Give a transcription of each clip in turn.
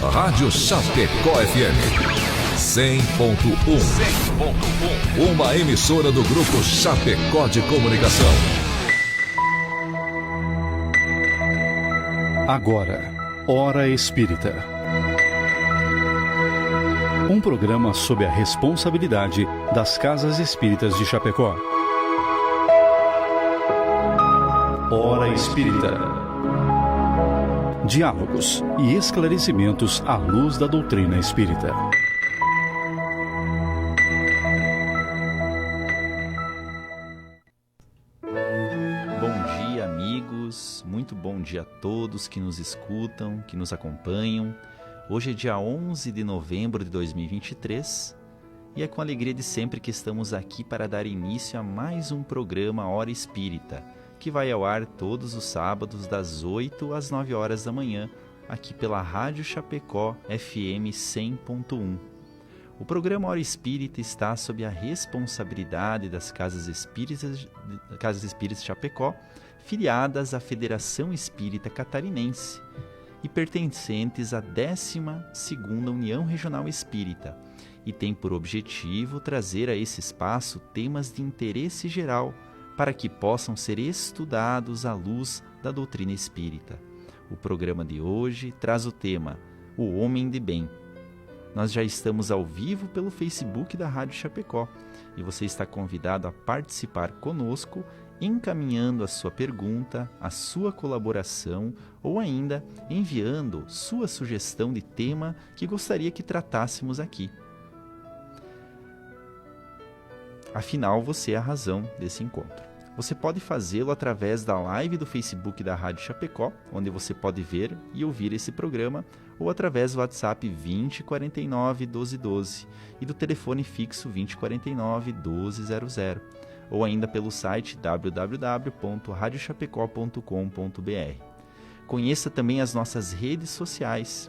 Rádio Chapecó FM 100.1. Uma emissora do Grupo Chapecó de Comunicação. Agora, Hora Espírita. Um programa sob a responsabilidade das Casas Espíritas de Chapecó. Hora Espírita. Diálogos e esclarecimentos à luz da doutrina espírita. Bom dia, amigos. Muito bom dia a todos que nos escutam, que nos acompanham. Hoje é dia 11 de novembro de 2023 e é com alegria de sempre que estamos aqui para dar início a mais um programa Hora Espírita, que vai ao ar todos os sábados das 8 às 9 horas da manhã, aqui pela Rádio Chapecó FM 100.1. O programa Hora Espírita está sob a responsabilidade das Casas Espíritas de Chapecó, filiadas à Federação Espírita Catarinense e pertencentes à 12ª União Regional Espírita, e tem por objetivo trazer a esse espaço temas de interesse geral, para que possam ser estudados à luz da doutrina espírita. O programa de hoje traz o tema O Homem de Bem. Nós já estamos ao vivo pelo Facebook da Rádio Chapecó e você está convidado a participar conosco, encaminhando a sua pergunta, a sua colaboração ou ainda enviando sua sugestão de tema que gostaria que tratássemos aqui. Afinal, você é a razão desse encontro. Você pode fazê-lo através da live do Facebook da Rádio Chapecó, onde você pode ver e ouvir esse programa, ou através do WhatsApp 2049 1212 e do telefone fixo 2049 1200, ou ainda pelo site www.radiochapecó.com.br. Conheça também as nossas redes sociais.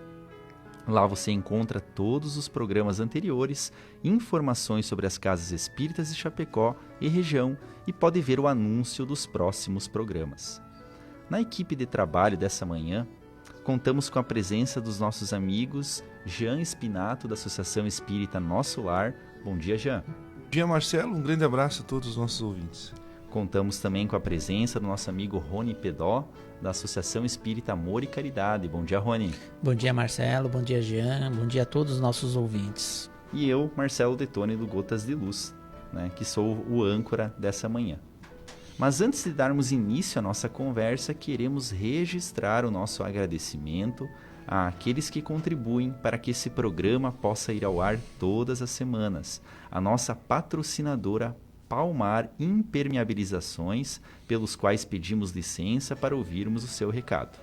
Lá você encontra todos os programas anteriores, informações sobre as Casas Espíritas de Chapecó e região e pode ver o anúncio dos próximos programas. Na equipe de trabalho dessa manhã, contamos com a presença dos nossos amigos Jean Spinato, da Associação Espírita Nosso Lar. Bom dia, Jean. Bom dia, Marcelo. Um grande abraço a todos os nossos ouvintes. Contamos também com a presença do nosso amigo Rony Pedó, da Associação Espírita Amor e Caridade. Bom dia, Rony. Bom dia, Marcelo. Bom dia, Jean. Bom dia a todos os nossos ouvintes. E eu, Marcelo Detone, do Gotas de Luz, que sou o âncora dessa manhã. Mas antes de darmos início à nossa conversa, queremos registrar o nosso agradecimento àqueles que contribuem para que esse programa possa ir ao ar todas as semanas. A nossa patrocinadora Palmar Impermeabilizações, pelos quais pedimos licença para ouvirmos o seu recado.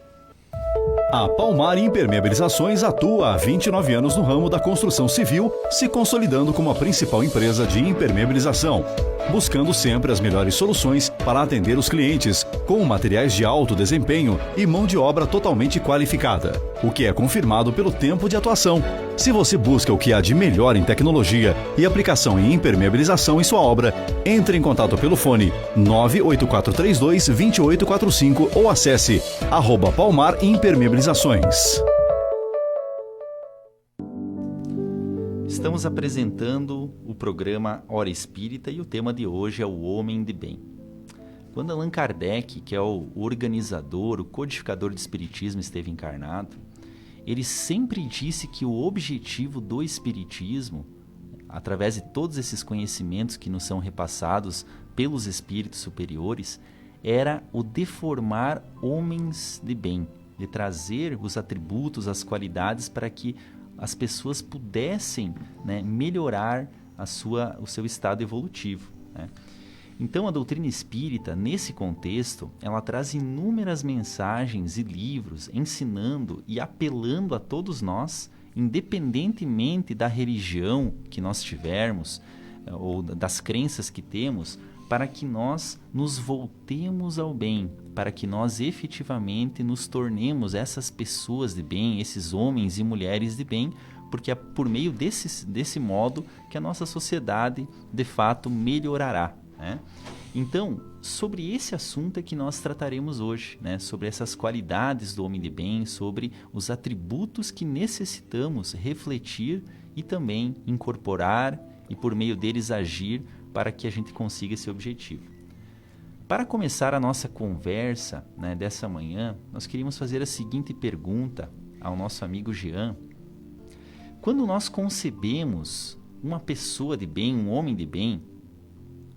A Palmar Impermeabilizações atua há 29 anos no ramo da construção civil, se consolidando como a principal empresa de impermeabilização, buscando sempre as melhores soluções para atender os clientes, com materiais de alto desempenho e mão de obra totalmente qualificada, o que é confirmado pelo tempo de atuação. Se você busca o que há de melhor em tecnologia e aplicação em impermeabilização em sua obra, entre em contato pelo fone 98432-2845 ou acesse @Palmar Impermeabilizações. Estamos apresentando o programa Hora Espírita e o tema de hoje é o Homem de Bem. Quando Allan Kardec, que é o organizador, o codificador do Espiritismo, esteve encarnado, ele sempre disse que o objetivo do Espiritismo, através de todos esses conhecimentos que nos são repassados pelos espíritos superiores, era o de formar homens de bem, de trazer os atributos, as qualidades para que as pessoas pudessem melhorar o seu estado evolutivo. Então, a doutrina espírita, nesse contexto, ela traz inúmeras mensagens e livros ensinando e apelando a todos nós, independentemente da religião que nós tivermos ou das crenças que temos, para que nós nos voltemos ao bem, para que nós efetivamente nos tornemos essas pessoas de bem, esses homens e mulheres de bem, porque é por meio desse modo que a nossa sociedade, de fato, melhorará. Então, sobre esse assunto é que nós trataremos hoje, né? Sobre essas qualidades do homem de bem, sobre os atributos que necessitamos refletir e também incorporar e por meio deles agir para que a gente consiga esse objetivo. Para começar a nossa conversa, né, dessa manhã, nós queríamos fazer a seguinte pergunta ao nosso amigo Jean. Quando nós concebemos uma pessoa de bem, um homem de bem,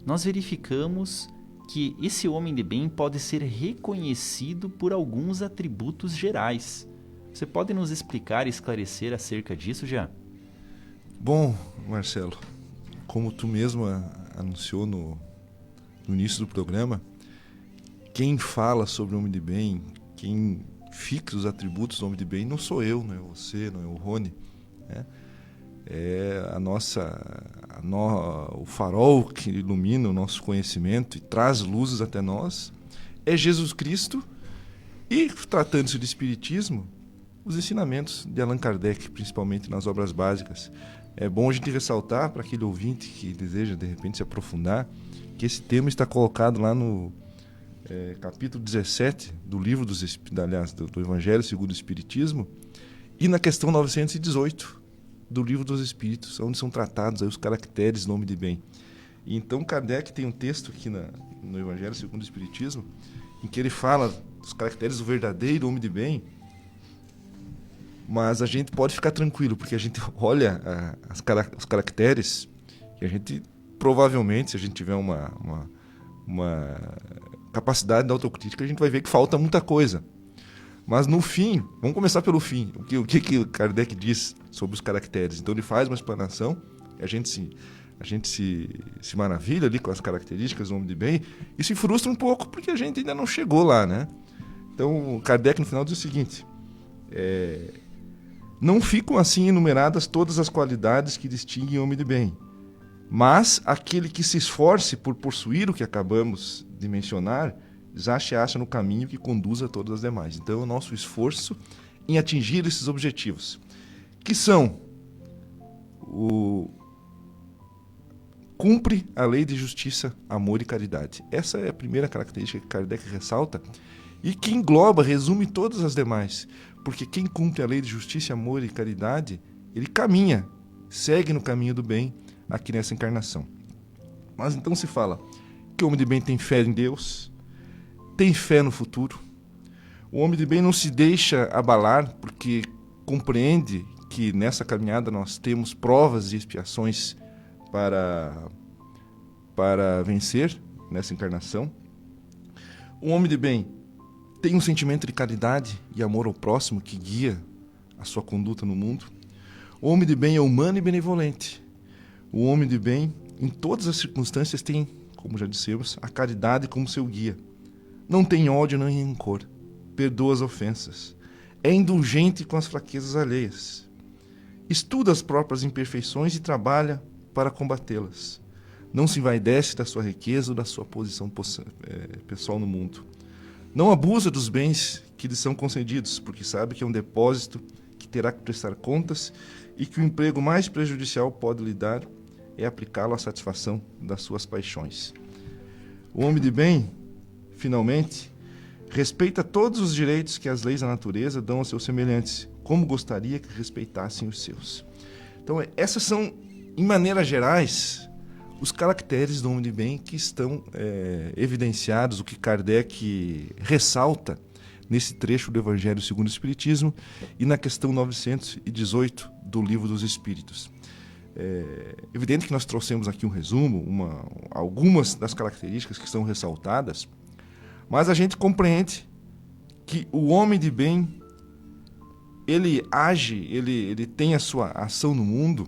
nós verificamos que esse homem de bem pode ser reconhecido por alguns atributos gerais. Você pode nos explicar e esclarecer acerca disso, Jean? Bom, Marcelo, como tu mesmo anunciou no início do programa, quem fala sobre o homem de bem, quem fixa os atributos do homem de bem, não sou eu, não é você, não é o Rony, né? É o farol que ilumina o nosso conhecimento e traz luzes até nós, é Jesus Cristo e, tratando-se de Espiritismo, os ensinamentos de Allan Kardec, principalmente nas obras básicas. É bom a gente ressaltar para aquele ouvinte que deseja, de repente, se aprofundar, que esse tema está colocado lá no capítulo 17 do livro do Evangelho segundo o Espiritismo e na questão 918 do Livro dos Espíritos, onde são tratados aí os caracteres do homem de bem. E então Kardec tem um texto aqui no Evangelho segundo o Espiritismo, em que ele fala dos caracteres do verdadeiro homem de bem, mas a gente pode ficar tranquilo, porque a gente olha os caracteres e a gente, provavelmente, se a gente tiver uma capacidade de autocrítica, a gente vai ver que falta muita coisa. Mas no fim, vamos começar pelo fim. O que Kardec diz sobre os caracteres? Então ele faz uma explanação, a gente se maravilha ali com as características do homem de bem e se frustra um pouco porque a gente ainda não chegou lá, né? Então Kardec no final diz o seguinte: não ficam assim enumeradas todas as qualidades que distinguem o homem de bem, mas aquele que se esforce por possuir o que acabamos de mencionar já se acha no caminho que conduz a todas as demais. Então, é o nosso esforço em atingir esses objetivos, que são cumpre a lei de justiça, amor e caridade. Essa é a primeira característica que Kardec ressalta e que engloba, resume todas as demais. Porque quem cumpre a lei de justiça, amor e caridade, ele caminha, segue no caminho do bem aqui nessa encarnação. Mas então se fala que o homem de bem tem fé em Deus, tem fé no futuro. O homem de bem não se deixa abalar porque compreende que nessa caminhada nós temos provas e expiações para vencer nessa encarnação. O homem de bem tem um sentimento de caridade e amor ao próximo que guia a sua conduta no mundo. O homem de bem é humano e benevolente. O homem de bem, em todas as circunstâncias, tem, como já dissemos, a caridade como seu guia. Não tem ódio nem rancor, perdoa as ofensas, é indulgente com as fraquezas alheias, estuda as próprias imperfeições e trabalha para combatê-las. Não se envaidece da sua riqueza ou da sua posição pessoal no mundo. Não abusa dos bens que lhe são concedidos, porque sabe que é um depósito que terá que prestar contas e que o emprego mais prejudicial pode lhe dar é aplicá-lo à satisfação das suas paixões. O homem de bem, finalmente, respeita todos os direitos que as leis da natureza dão aos seus semelhantes, como gostaria que respeitassem os seus. Então, essas são, em maneiras gerais, os caracteres do homem de bem que estão evidenciados, o que Kardec ressalta nesse trecho do Evangelho segundo o Espiritismo e na questão 918 do Livro dos Espíritos. É evidente que nós trouxemos aqui um resumo, algumas das características que são ressaltadas, mas a gente compreende que o homem de bem, ele age, ele tem a sua ação no mundo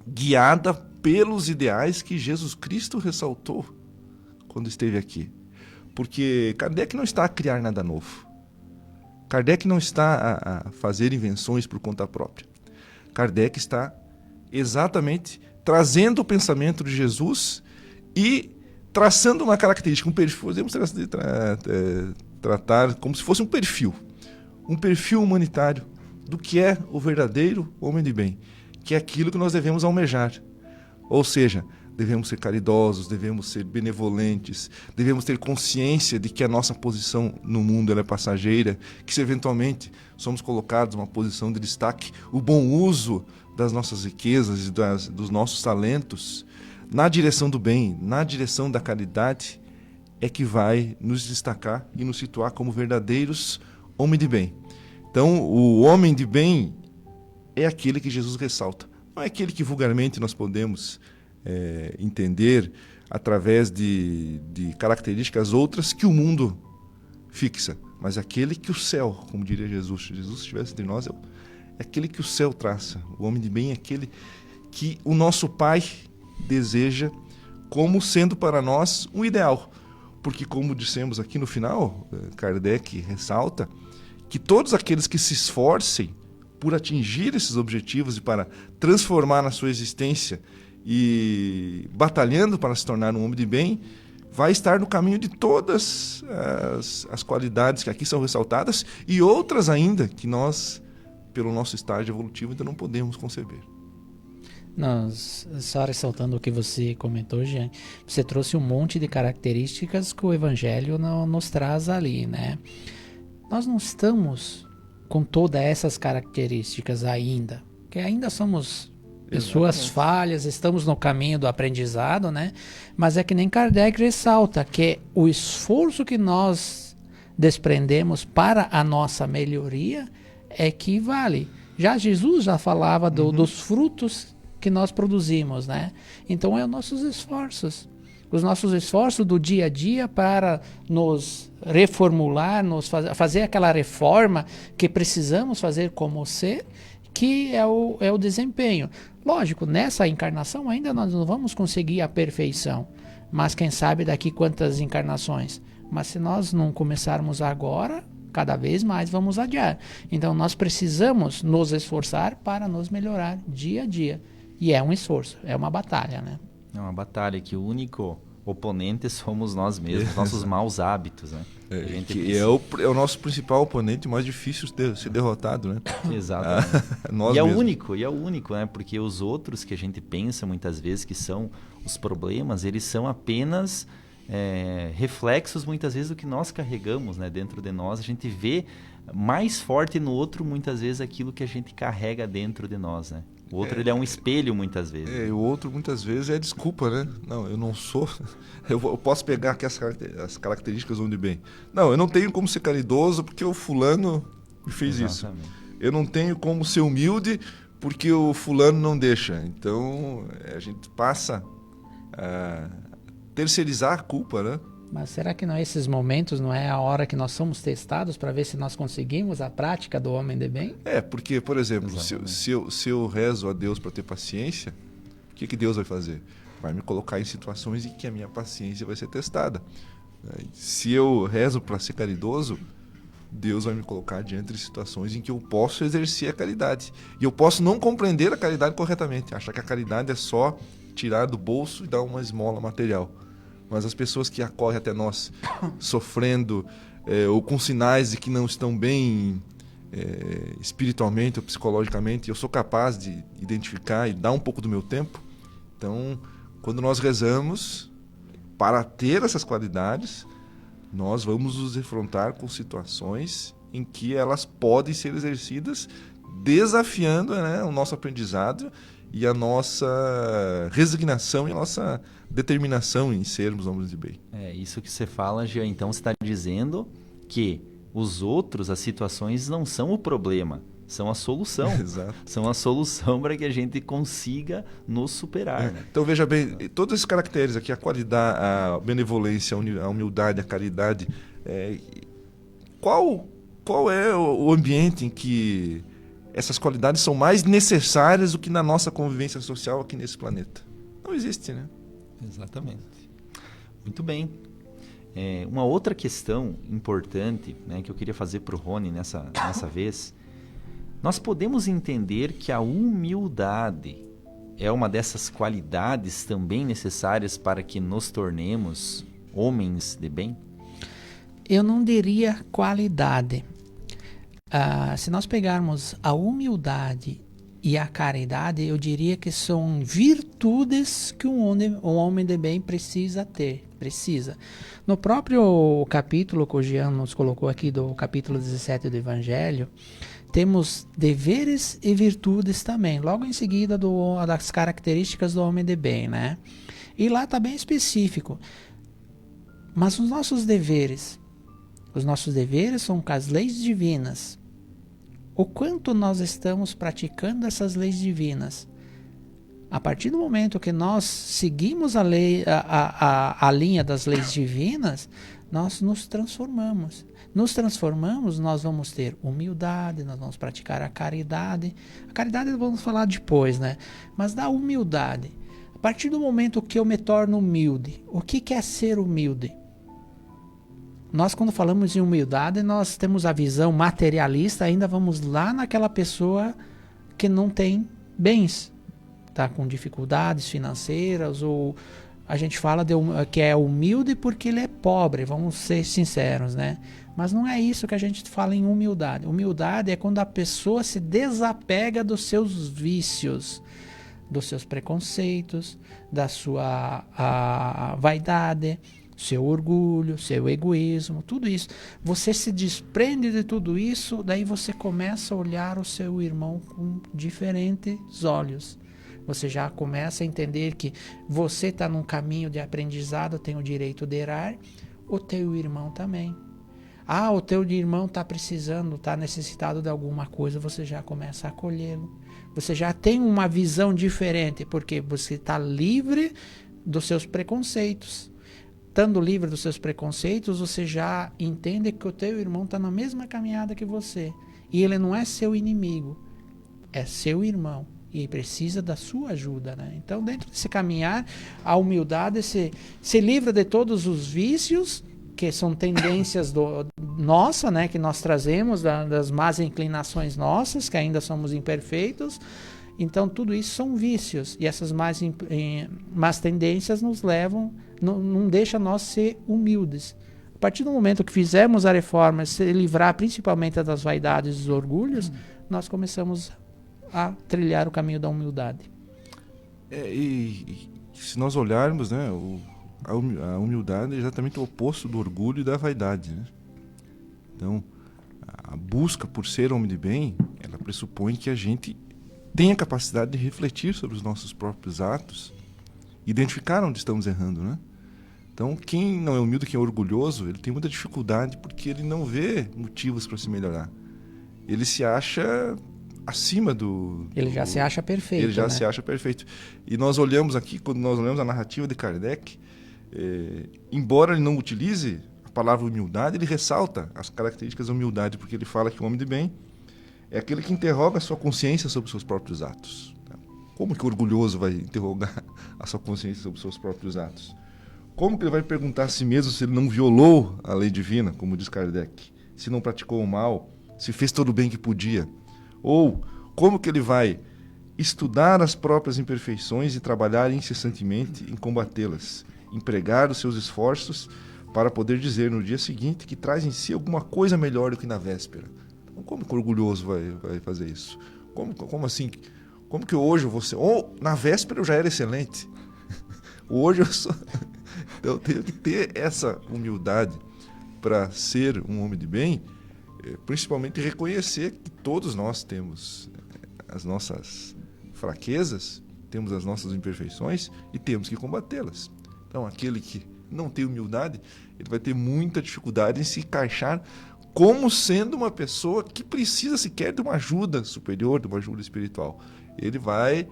guiada pelos ideais que Jesus Cristo ressaltou quando esteve aqui. Porque Kardec não está a criar nada novo. Kardec não está a fazer invenções por conta própria. Kardec está exatamente trazendo o pensamento de Jesus e traçando uma característica, um perfil, podemos tratar como se fosse um perfil humanitário do que é o verdadeiro homem de bem, que é aquilo que nós devemos almejar. Ou seja, devemos ser caridosos, devemos ser benevolentes, devemos ter consciência de que a nossa posição no mundo ela é passageira, que se eventualmente somos colocados numa posição de destaque, o bom uso das nossas riquezas e dos nossos talentos na direção do bem, na direção da caridade, é que vai nos destacar e nos situar como verdadeiros homens de bem. Então, o homem de bem é aquele que Jesus ressalta. Não é aquele que vulgarmente nós podemos entender através de características outras que o mundo fixa, mas aquele que o céu, como diria Jesus, se Jesus estivesse entre nós, é aquele que o céu traça. O homem de bem é aquele que o nosso Pai deseja como sendo para nós um ideal. Porque, como dissemos aqui no final, Kardec ressalta que todos aqueles que se esforcem por atingir esses objetivos e para transformar na sua existência e batalhando para se tornar um homem de bem, vai estar no caminho de todas as qualidades que aqui são ressaltadas e outras ainda que nós, pelo nosso estágio evolutivo, ainda não podemos conceber. Nós, só ressaltando o que você comentou, Jean, você trouxe um monte de características que o Evangelho nos traz ali, né? Nós não estamos com todas essas características ainda, que ainda somos pessoas falhas, estamos no caminho do aprendizado, né? Mas é que nem Kardec ressalta que o esforço que nós desprendemos para a nossa melhoria é que vale. Já Jesus já falava dos frutos que nós produzimos, né? Então, é os nossos esforços do dia a dia para nos reformular, fazer aquela reforma que precisamos fazer como ser, que é o desempenho. Lógico, nessa encarnação ainda nós não vamos conseguir a perfeição, mas quem sabe daqui quantas encarnações. Mas se nós não começarmos agora, cada vez mais vamos adiar. Então nós precisamos nos esforçar para nos melhorar dia a dia. E é um esforço, é uma batalha, né? É uma batalha que o único oponente somos nós mesmos, nossos maus hábitos, né? É o nosso principal oponente, mais difícil de ser derrotado, né? Exatamente. Nós e mesmos. é o único, né? Porque os outros que a gente pensa muitas vezes que são os problemas, eles são apenas reflexos muitas vezes do que nós carregamos, né? Dentro de nós. A gente vê mais forte no outro muitas vezes aquilo que a gente carrega dentro de nós, né? O outro ele é um espelho muitas vezes. O outro muitas vezes é desculpa, né? Não, eu não sou. Eu posso pegar aqui as características onde bem. Não, eu não tenho como ser caridoso porque o fulano me fez Exatamente. isso. Eu não tenho como ser humilde porque o fulano não deixa. Então a gente passa a terceirizar a culpa, né? Mas será que esses momentos não é a hora que nós somos testados para ver se nós conseguimos a prática do homem de bem? Porque, por exemplo, se eu rezo a Deus para ter paciência, o que Deus vai fazer? Vai me colocar em situações em que a minha paciência vai ser testada. Se eu rezo para ser caridoso, Deus vai me colocar diante de situações em que eu posso exercer a caridade. E eu posso não compreender a caridade corretamente, achar que a caridade é só tirar do bolso e dar uma esmola material. Mas as pessoas que acorrem até nós sofrendo ou com sinais de que não estão bem espiritualmente ou psicologicamente, eu sou capaz de identificar e dar um pouco do meu tempo. Então, quando nós rezamos para ter essas qualidades, nós vamos nos defrontar com situações em que elas podem ser exercidas desafiando, né, o nosso aprendizado e a nossa resignação e a nossa determinação em sermos homens de bem. Isso que você fala, Jean, então você está dizendo que os outros, as situações não são o problema, são a solução. Exato. São a solução para que a gente consiga nos superar. Né? Então veja bem, todos esses caracteres aqui, a qualidade, a benevolência, a humildade, a caridade, qual é o ambiente em que essas qualidades são mais necessárias do que na nossa convivência social aqui nesse planeta? Não existe, né? Exatamente. Muito bem. Uma outra questão importante, né, que eu queria fazer para o Rony nessa vez, nós podemos entender que a humildade é uma dessas qualidades também necessárias para que nos tornemos homens de bem? Eu não diria qualidade. Se nós pegarmos a humildade e a caridade, eu diria que são virtudes que um homem de bem precisa ter. No próprio capítulo que o Jean nos colocou aqui, do capítulo 17 do Evangelho, temos deveres e virtudes também, logo em seguida das características do homem de bem, né? E lá está bem específico. Mas os nossos deveres são com as leis divinas. O quanto nós estamos praticando essas leis divinas? A partir do momento que nós seguimos a linha das leis divinas, nós nos transformamos. Nós vamos ter humildade, nós vamos praticar a caridade. A caridade vamos falar depois, né? Mas da humildade. A partir do momento que eu me torno humilde, o que é ser humilde? Nós, quando falamos em humildade, nós temos a visão materialista, ainda vamos lá naquela pessoa que não tem bens, está com dificuldades financeiras, ou a gente fala que é humilde porque ele é pobre, vamos ser sinceros, né? Mas não é isso que a gente fala em humildade. Humildade é quando a pessoa se desapega dos seus vícios, dos seus preconceitos, da sua vaidade, seu orgulho, seu egoísmo, tudo isso. Você se desprende de tudo isso, daí você começa a olhar o seu irmão com diferentes olhos. Você já começa a entender que você está num caminho de aprendizado, tem o direito de errar, o teu irmão também. O teu irmão está precisando, está necessitado de alguma coisa, você já começa a acolhê-lo. Você já tem uma visão diferente, porque você está livre dos seus preconceitos. Estando livre dos seus preconceitos, você já entende que o teu irmão está na mesma caminhada que você. E ele não é seu inimigo, é seu irmão. E precisa da sua ajuda, né? Então, dentro desse caminhar, a humildade se livra de todos os vícios, que são tendências nossa, né? Que nós trazemos, das más inclinações nossas, que ainda somos imperfeitos. Então, tudo isso são vícios. E essas más tendências nos levam, não deixam nós ser humildes. A partir do momento que fizermos a reforma, se livrar principalmente das vaidades e dos orgulhos, nós começamos a trilhar o caminho da humildade. E se nós olharmos, né, a humildade é exatamente o oposto do orgulho e da vaidade, né? Então, a busca por ser homem de bem, ela pressupõe que a gente tenha a capacidade de refletir sobre os nossos próprios atos, identificar onde estamos errando, né? Então, quem não é humilde, quem é orgulhoso, ele tem muita dificuldade porque ele não vê motivos para se melhorar. Ele se acha acima do... Ele já se acha perfeito. Ele já, né? se acha perfeito. E nós olhamos aqui, quando nós olhamos a narrativa de Kardec, embora ele não utilize a palavra humildade, ele ressalta as características da humildade, porque ele fala que o homem de bem é aquele que interroga a sua consciência sobre os seus próprios atos. Como que o orgulhoso vai interrogar a sua consciência sobre os seus próprios atos? Como que ele vai perguntar a si mesmo se ele não violou a lei divina, como diz Kardec, se não praticou o mal, se fez todo o bem que podia? Ou como que ele vai estudar as próprias imperfeições e trabalhar incessantemente em combatê-las, empregar os seus esforços para poder dizer no dia seguinte que traz em si alguma coisa melhor do que na véspera? Então, como que o orgulhoso vai fazer isso? Como assim? Como que hoje você... Ou na véspera eu já era excelente. Hoje eu sou... Então eu tenho que ter essa humildade para ser um homem de bem, principalmente reconhecer que todos nós temos as nossas fraquezas, temos as nossas imperfeições e temos que combatê-las. Então aquele que não tem humildade, ele vai ter muita dificuldade em se encaixar como sendo uma pessoa que precisa sequer de uma ajuda superior, de uma ajuda espiritual. Ele vai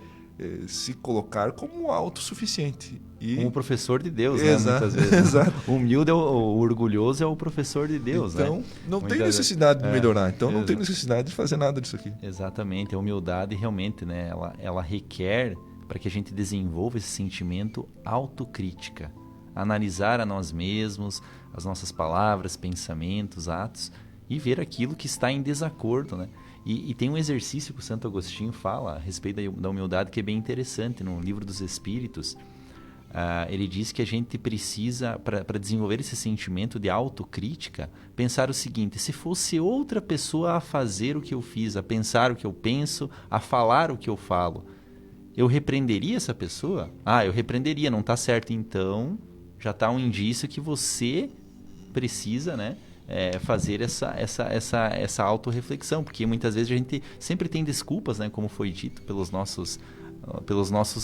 se colocar como autossuficiente. Como professor de Deus, exato, né? Muitas vezes. Exato. O humilde, o orgulhoso é o professor de Deus, então, né? Não tem necessidade de melhorar. Então, não exato. tem necessidade de fazer nada disso aqui. Exatamente. A humildade, realmente, né? Ela requer, para que a gente desenvolva esse sentimento, autocrítica. Analisar a nós mesmos, as nossas palavras, pensamentos, atos, e ver aquilo que está em desacordo, né? E tem um exercício que o Santo Agostinho fala a respeito da humildade que é bem interessante. No Livro dos Espíritos, ele diz que a gente precisa, para desenvolver esse sentimento de autocrítica, pensar o seguinte: se fosse outra pessoa a fazer o que eu fiz, a pensar o que eu penso, a falar o que eu falo, eu repreenderia essa pessoa? Eu repreenderia, não está certo. Então, já está um indício que você precisa, né, fazer essa autorreflexão, porque muitas vezes a gente sempre tem desculpas, né, como foi dito, pelos nossos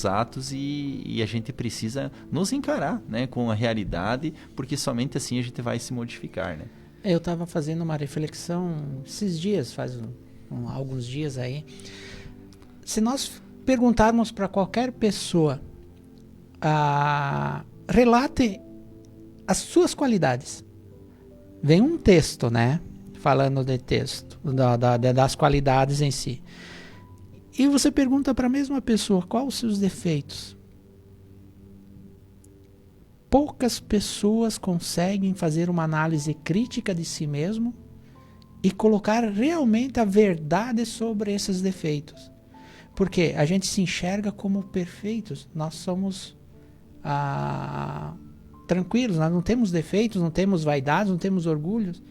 atos, e a gente precisa nos encarar, né, com a realidade, porque somente assim a gente vai se modificar, né? Eu estava fazendo uma reflexão esses dias, faz alguns dias aí. Se nós perguntarmos para qualquer pessoa, relate as suas qualidades. Vem um texto, né, falando de texto, das qualidades em si. E você pergunta para a mesma pessoa quais os seus defeitos. Poucas pessoas conseguem fazer uma análise crítica de si mesmo e colocar realmente a verdade sobre esses defeitos. Porque a gente se enxerga como perfeitos. Nós somos tranquilos, nós não temos defeitos, não temos vaidades, não temos orgulhos.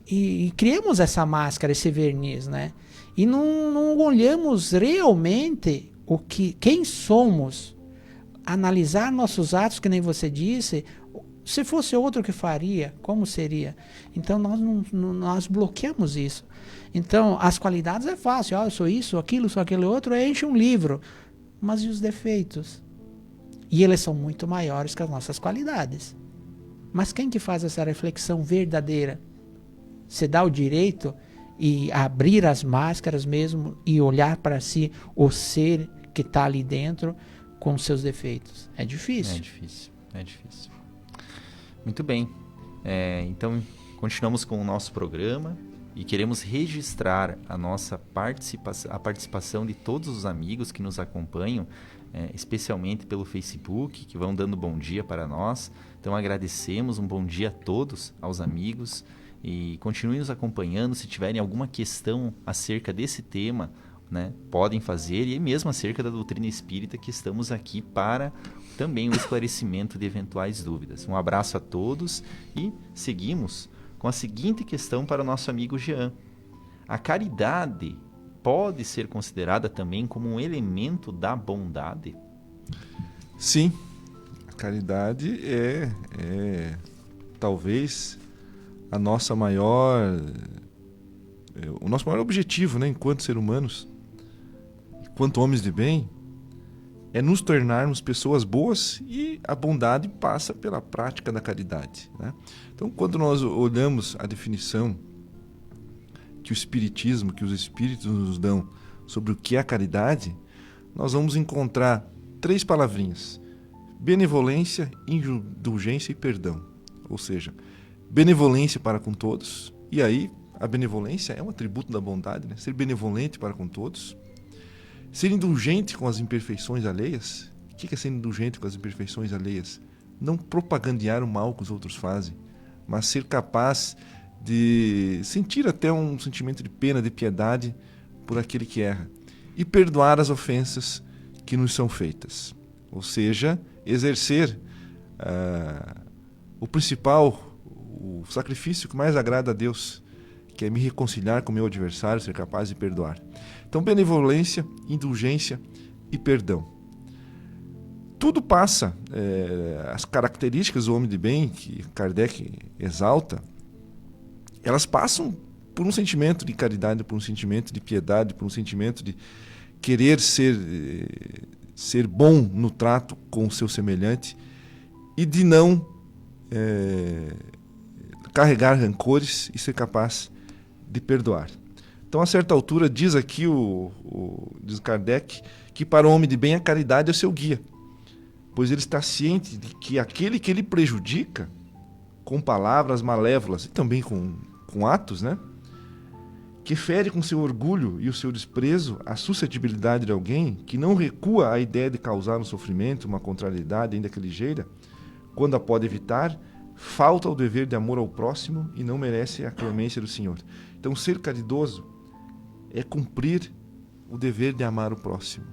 E criamos essa máscara, esse verniz, né? E não olhamos realmente quem somos. Analisar nossos atos, que nem você disse, se fosse outro que faria, como seria? Então nós bloqueamos isso. Então as qualidades é fácil, eu sou isso, sou aquele outro, enche um livro. Mas e os defeitos? E eles são muito maiores que as nossas qualidades. Mas quem que faz essa reflexão verdadeira? Se dá o direito e abrir as máscaras mesmo e olhar para si, o ser que está ali dentro com seus defeitos. É difícil. É difícil. Muito bem. Então, continuamos com o nosso programa e queremos registrar a participação de todos os amigos que nos acompanham, especialmente pelo Facebook, que vão dando bom dia para nós. Então, agradecemos, um bom dia a todos, aos amigos. E continuem nos acompanhando. Se tiverem alguma questão acerca desse tema, né, podem fazer, e mesmo acerca da doutrina espírita, que estamos aqui para também o esclarecimento de eventuais dúvidas. Um abraço a todos e seguimos com a seguinte questão para o nosso amigo Jean. A caridade pode ser considerada também como um elemento da bondade? Sim, a caridade é talvez o nosso maior objetivo, né, enquanto seres humanos, enquanto homens de bem, é nos tornarmos pessoas boas, e a bondade passa pela prática da caridade, né? Então, quando nós olhamos a definição que o Espiritismo, que os Espíritos nos dão sobre o que é a caridade, nós vamos encontrar 3 palavrinhas: benevolência, indulgência e perdão. Ou seja, benevolência para com todos, e aí a benevolência é um atributo da bondade, né? Ser benevolente para com todos. Ser indulgente com as imperfeições alheias. O que é ser indulgente com as imperfeições alheias? Não propagandear o mal que os outros fazem, mas ser capaz de sentir até um sentimento de pena, de piedade por aquele que erra. E perdoar as ofensas que nos são feitas. Ou seja, exercer o sacrifício que mais agrada a Deus, que é me reconciliar com o meu adversário, ser capaz de perdoar. Então, benevolência, indulgência e perdão. Tudo passa, as características do homem de bem, que Kardec exalta, elas passam por um sentimento de caridade, por um sentimento de piedade, por um sentimento de querer ser bom no trato com o seu semelhante e de não carregar rancores e ser capaz de perdoar. Então, a certa altura, diz aqui diz Kardec, que para o homem de bem a caridade é o seu guia, pois ele está ciente de que aquele que ele prejudica com palavras malévolas e também com atos, né, que fere com seu orgulho e o seu desprezo a suscetibilidade de alguém, que não recua à ideia de causar um sofrimento, uma contrariedade ainda que ligeira, quando a pode evitar, falta o dever de amor ao próximo e não merece a clemência do Senhor. Então, ser caridoso é cumprir o dever de amar o próximo.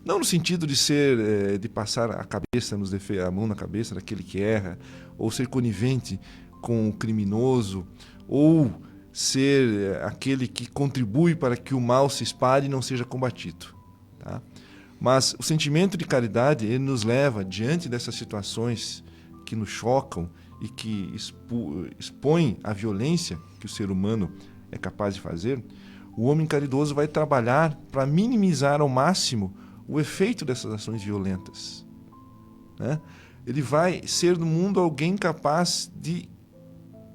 Não no sentido de ser, de passar a mão na cabeça daquele que erra, ou ser conivente com o criminoso, ou ser aquele que contribui para que o mal se espalhe e não seja combatido. Tá? Mas o sentimento de caridade, ele nos leva, diante dessas situações que nos chocam e que expõem a violência que o ser humano é capaz de fazer, o homem caridoso vai trabalhar para minimizar ao máximo o efeito dessas ações violentas. Né? Ele vai ser no mundo alguém capaz de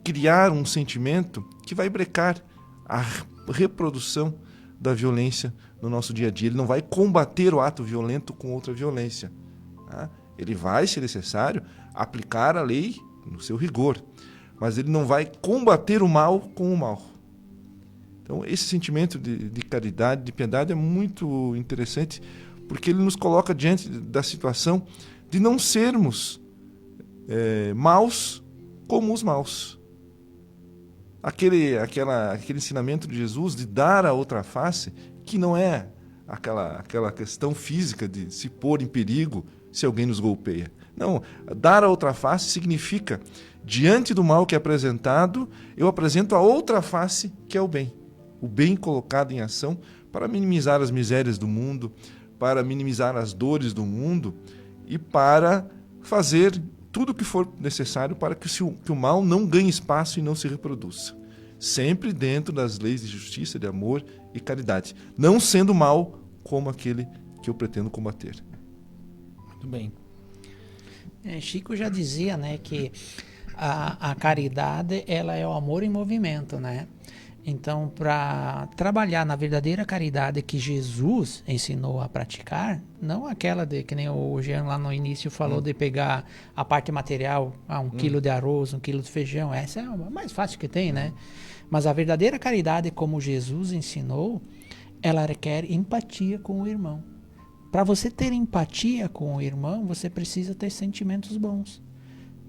criar um sentimento que vai brecar a reprodução da violência no nosso dia a dia. Ele não vai combater o ato violento com outra violência. Tá? Ele vai, se necessário, aplicar a lei no seu rigor, mas ele não vai combater o mal com o mal. Então, esse sentimento de caridade, de piedade é muito interessante, porque ele nos coloca diante da situação de não sermos maus como os maus. Aquele ensinamento de Jesus de dar a outra face, que não é aquela questão física de se pôr em perigo se alguém nos golpeia. Não, dar a outra face significa, diante do mal que é apresentado, eu apresento a outra face, que é o bem. O bem colocado em ação para minimizar as misérias do mundo, para minimizar as dores do mundo e para fazer tudo o que for necessário para que o mal não ganhe espaço e não se reproduza. Sempre dentro das leis de justiça, de amor e caridade. Não sendo mal como aquele que eu pretendo combater. Muito bem. Chico já dizia, né, que a caridade, ela é o amor em movimento, né? Então, para trabalhar na verdadeira caridade que Jesus ensinou a praticar, não aquela de que nem o Jean lá no início falou de pegar a parte material, 1 quilo de arroz, 1 quilo de feijão, essa é a mais fácil que tem, né? Mas a verdadeira caridade, como Jesus ensinou, ela requer empatia com o irmão. Para você ter empatia com o irmão, você precisa ter sentimentos bons.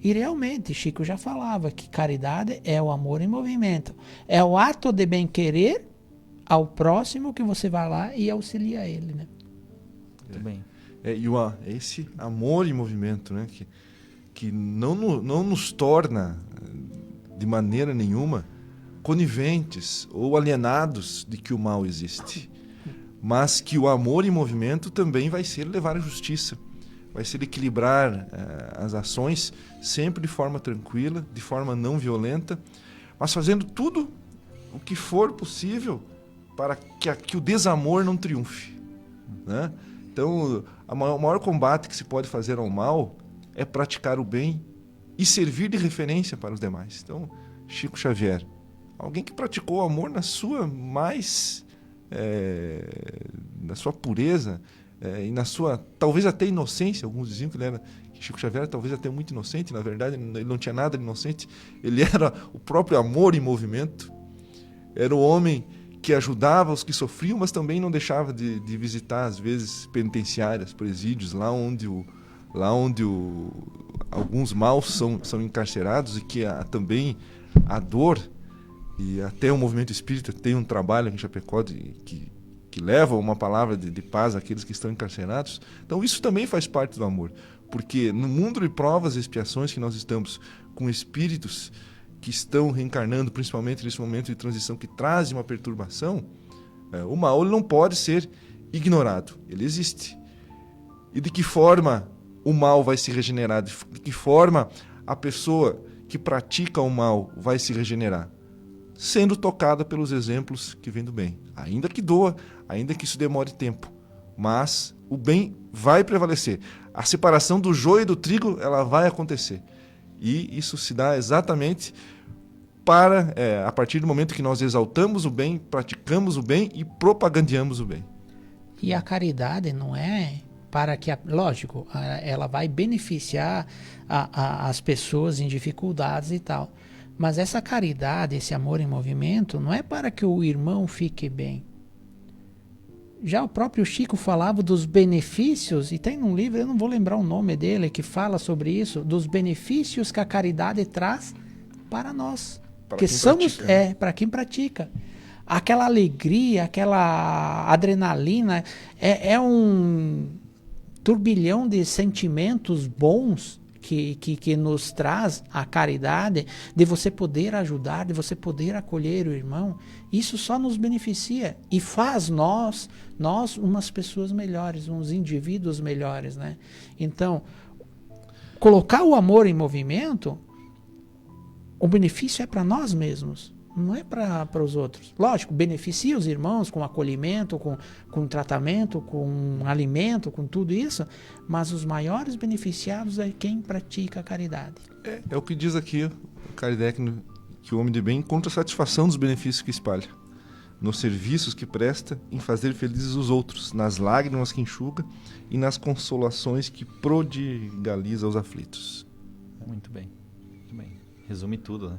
E realmente, Chico já falava que caridade é o amor em movimento. É o ato de bem-querer ao próximo que você vai lá e auxilia ele, né? Muito bem. Esse amor em movimento, né? Que não nos torna, de maneira nenhuma, coniventes ou alienados de que o mal existe. Mas que o amor em movimento também vai ser levar à justiça. Vai ser equilibrar as ações sempre de forma tranquila, de forma não violenta, mas fazendo tudo o que for possível para que o desamor não triunfe. Né? Então, o maior combate que se pode fazer ao mal é praticar o bem e servir de referência para os demais. Então, Chico Xavier, alguém que praticou o amor na sua na sua pureza, e na sua, talvez até inocência. Alguns diziam que Chico Xavier era talvez até muito inocente. Na verdade, ele não tinha nada de inocente. Ele era o próprio amor em movimento. Era o homem que ajudava os que sofriam, mas também não deixava de visitar, às vezes, penitenciárias, presídios, lá onde alguns maus são encarcerados, e que também a dor, e até o movimento espírita tem um trabalho em Chapecó que leva uma palavra de paz àqueles que estão encarcerados. Então isso também faz parte do amor, porque no mundo de provas e expiações que nós estamos, com espíritos que estão reencarnando, principalmente nesse momento de transição que traz uma perturbação, o mal ele não pode ser ignorado, ele existe. E de que forma o mal vai se regenerar? De que forma a pessoa que pratica o mal vai se regenerar? Sendo tocada pelos exemplos que vêm do bem. Ainda que doa, ainda que isso demore tempo, mas o bem vai prevalecer. A separação do joio e do trigo, ela vai acontecer. E isso se dá exatamente a partir do momento que nós exaltamos o bem, praticamos o bem e propagandeamos o bem. E a caridade não é para que, lógico, ela vai beneficiar as pessoas em dificuldades e tal. Mas essa caridade, esse amor em movimento, não é para que o irmão fique bem. Já o próprio Chico falava dos benefícios, e tem um livro, eu não vou lembrar o nome dele, que fala sobre isso, dos benefícios que a caridade traz para nós. Para quem pratica. Para quem pratica. aquela alegria, aquela adrenalina, é um turbilhão de sentimentos bons que nos traz a caridade, de você poder ajudar, de você poder acolher o irmão. Isso só nos beneficia e faz nós umas pessoas melhores, uns indivíduos melhores, né? Então, colocar o amor em movimento, o benefício é para nós mesmos, não é para os outros. Lógico, beneficia os irmãos com acolhimento, com tratamento, com alimento, com tudo isso, mas os maiores beneficiados é quem pratica a caridade. É o que diz aqui o Kardec, que o homem de bem encontra satisfação dos benefícios que espalha, nos serviços que presta, em fazer felizes os outros, nas lágrimas que enxuga e nas consolações que prodigaliza aos aflitos. Muito bem, muito bem. Resume tudo, né?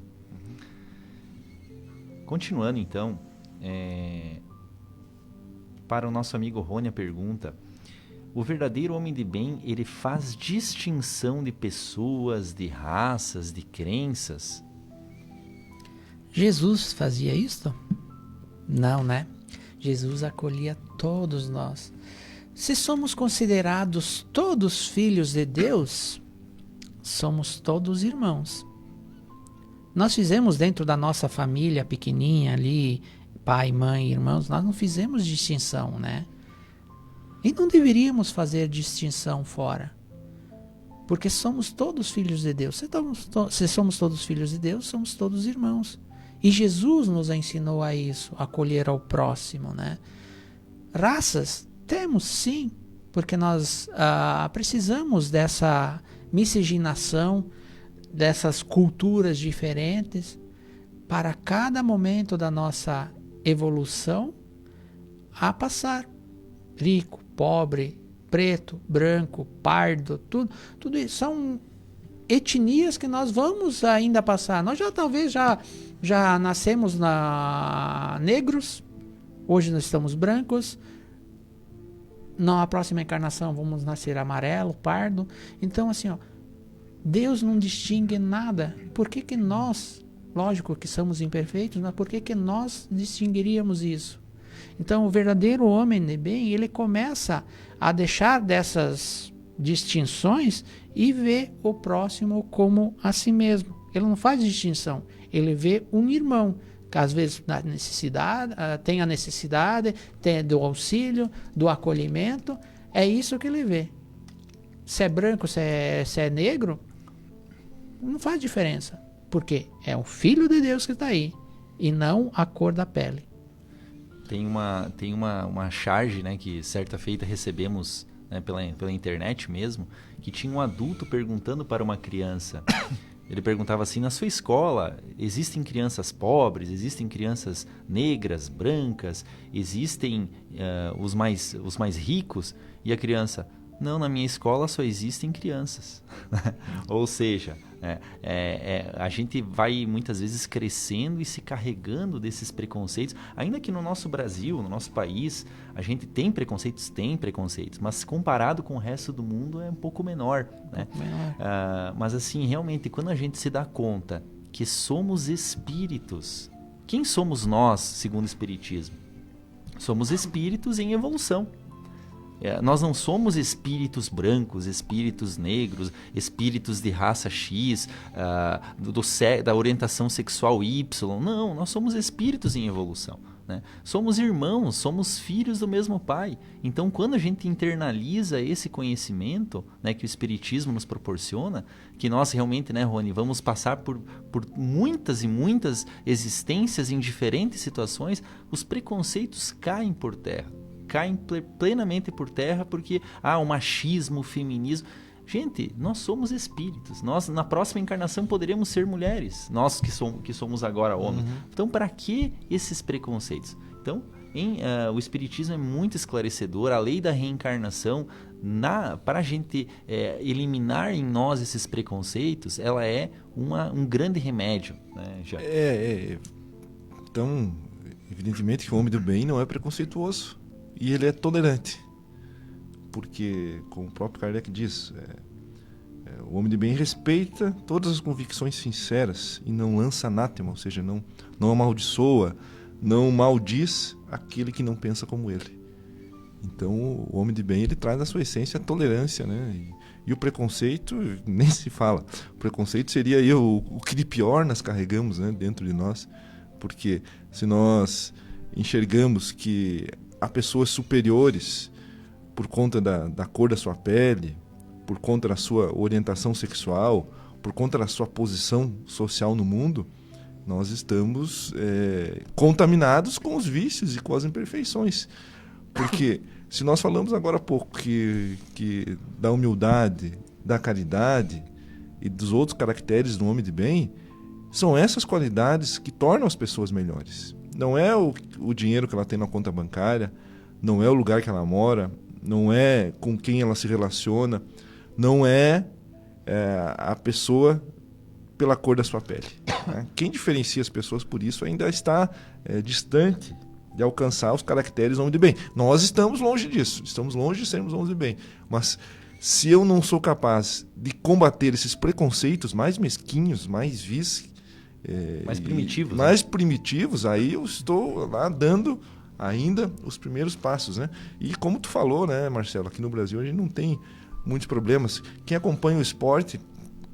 Continuando, então, para o nosso amigo Rony, a pergunta: o verdadeiro homem de bem, ele faz distinção de pessoas, de raças, de crenças? Jesus fazia isto? Não, né? Jesus acolhia todos nós. Se somos considerados todos filhos de Deus, somos todos irmãos. Nós fizemos dentro da nossa família pequenininha ali, pai, mãe, irmãos, nós não fizemos distinção, né? E não deveríamos fazer distinção fora. Porque somos todos filhos de Deus. Se somos todos filhos de Deus, somos todos irmãos. E Jesus nos ensinou a isso, a acolher ao próximo, né? Raças, temos sim, porque nós precisamos dessa miscigenação, dessas culturas diferentes, para cada momento da nossa evolução a passar. Rico, pobre, preto, branco, pardo, tudo isso são etnias que nós vamos ainda passar. Nós já nascemos negros, hoje nós estamos brancos, na próxima encarnação vamos nascer amarelo, pardo. Então, assim, Deus não distingue nada. Por que nós, lógico que somos imperfeitos, mas por que nós distinguiríamos isso? Então, o verdadeiro homem de bem, ele começa a deixar dessas distinções e vê o próximo como a si mesmo. Ele não faz distinção. Ele vê um irmão, que às vezes tem a necessidade, tem do auxílio, do acolhimento. É isso que ele vê. Se é branco, se é negro, não faz diferença. Porque é o Filho de Deus que está aí, e não a cor da pele. Tem uma charge, né, que certa feita recebemos, né, pela internet mesmo, que tinha um adulto perguntando para uma criança. Ele perguntava assim: na sua escola existem crianças pobres, existem crianças negras, brancas, existem os mais ricos? E a criança: não, na minha escola só existem crianças. Ou seja, a gente vai muitas vezes crescendo e se carregando desses preconceitos. Ainda que no nosso Brasil, no nosso país, a gente tem preconceitos, mas comparado com o resto do mundo é um pouco menor, né? Mas assim, realmente, quando a gente se dá conta que somos espíritos, quem somos nós, segundo o Espiritismo? Somos espíritos em evolução. Nós não somos espíritos brancos, espíritos negros, espíritos de raça X, da orientação sexual Y. Não, nós somos espíritos em evolução, né? Somos irmãos, somos filhos do mesmo Pai. Então, quando a gente internaliza esse conhecimento, né, que o Espiritismo nos proporciona, que nós realmente, né, Rony, vamos passar por muitas e muitas existências em diferentes situações, os preconceitos caem por terra. Caem plenamente por terra, porque o machismo, o feminismo. Gente, nós somos espíritos. Nós, na próxima encarnação, poderemos ser mulheres. Nós que somos agora homens. Uhum. Então, para que esses preconceitos? Então, o Espiritismo é muito esclarecedor. A lei da reencarnação, para a gente eliminar em nós esses preconceitos, ela é um grande remédio, né, já. Então, evidentemente que o homem do bem não é preconceituoso. E ele é tolerante, porque, como o próprio Kardec diz, o homem de bem respeita todas as convicções sinceras e não lança anátema, ou seja, não amaldiçoa, não maldiz aquele que não pensa como ele. Então, o homem de bem, ele traz na sua essência a tolerância, né? E o preconceito, nem se fala. O preconceito seria aí o que de pior nós carregamos, né, dentro de nós. Porque se nós enxergamos que há pessoas superiores por conta da cor da sua pele, por conta da sua orientação sexual, por conta da sua posição social no mundo, nós estamos contaminados com os vícios e com as imperfeições. Porque se nós falamos agora há pouco que da humildade, da caridade e dos outros caracteres do homem de bem, são essas qualidades que tornam as pessoas melhores. Não é o dinheiro que ela tem na conta bancária, não é o lugar que ela mora, não é com quem ela se relaciona, não é a pessoa pela cor da sua pele. Né? Quem diferencia as pessoas por isso ainda está distante de alcançar os caracteres do homem de bem. Nós estamos longe disso, estamos longe de sermos homens de bem. Mas se eu não sou capaz de combater esses preconceitos mais mesquinhos, mais vis, mais primitivos, aí eu estou lá dando ainda os primeiros passos, né? E como tu falou, né, Marcelo, aqui no Brasil a gente não tem muitos problemas. Quem acompanha o esporte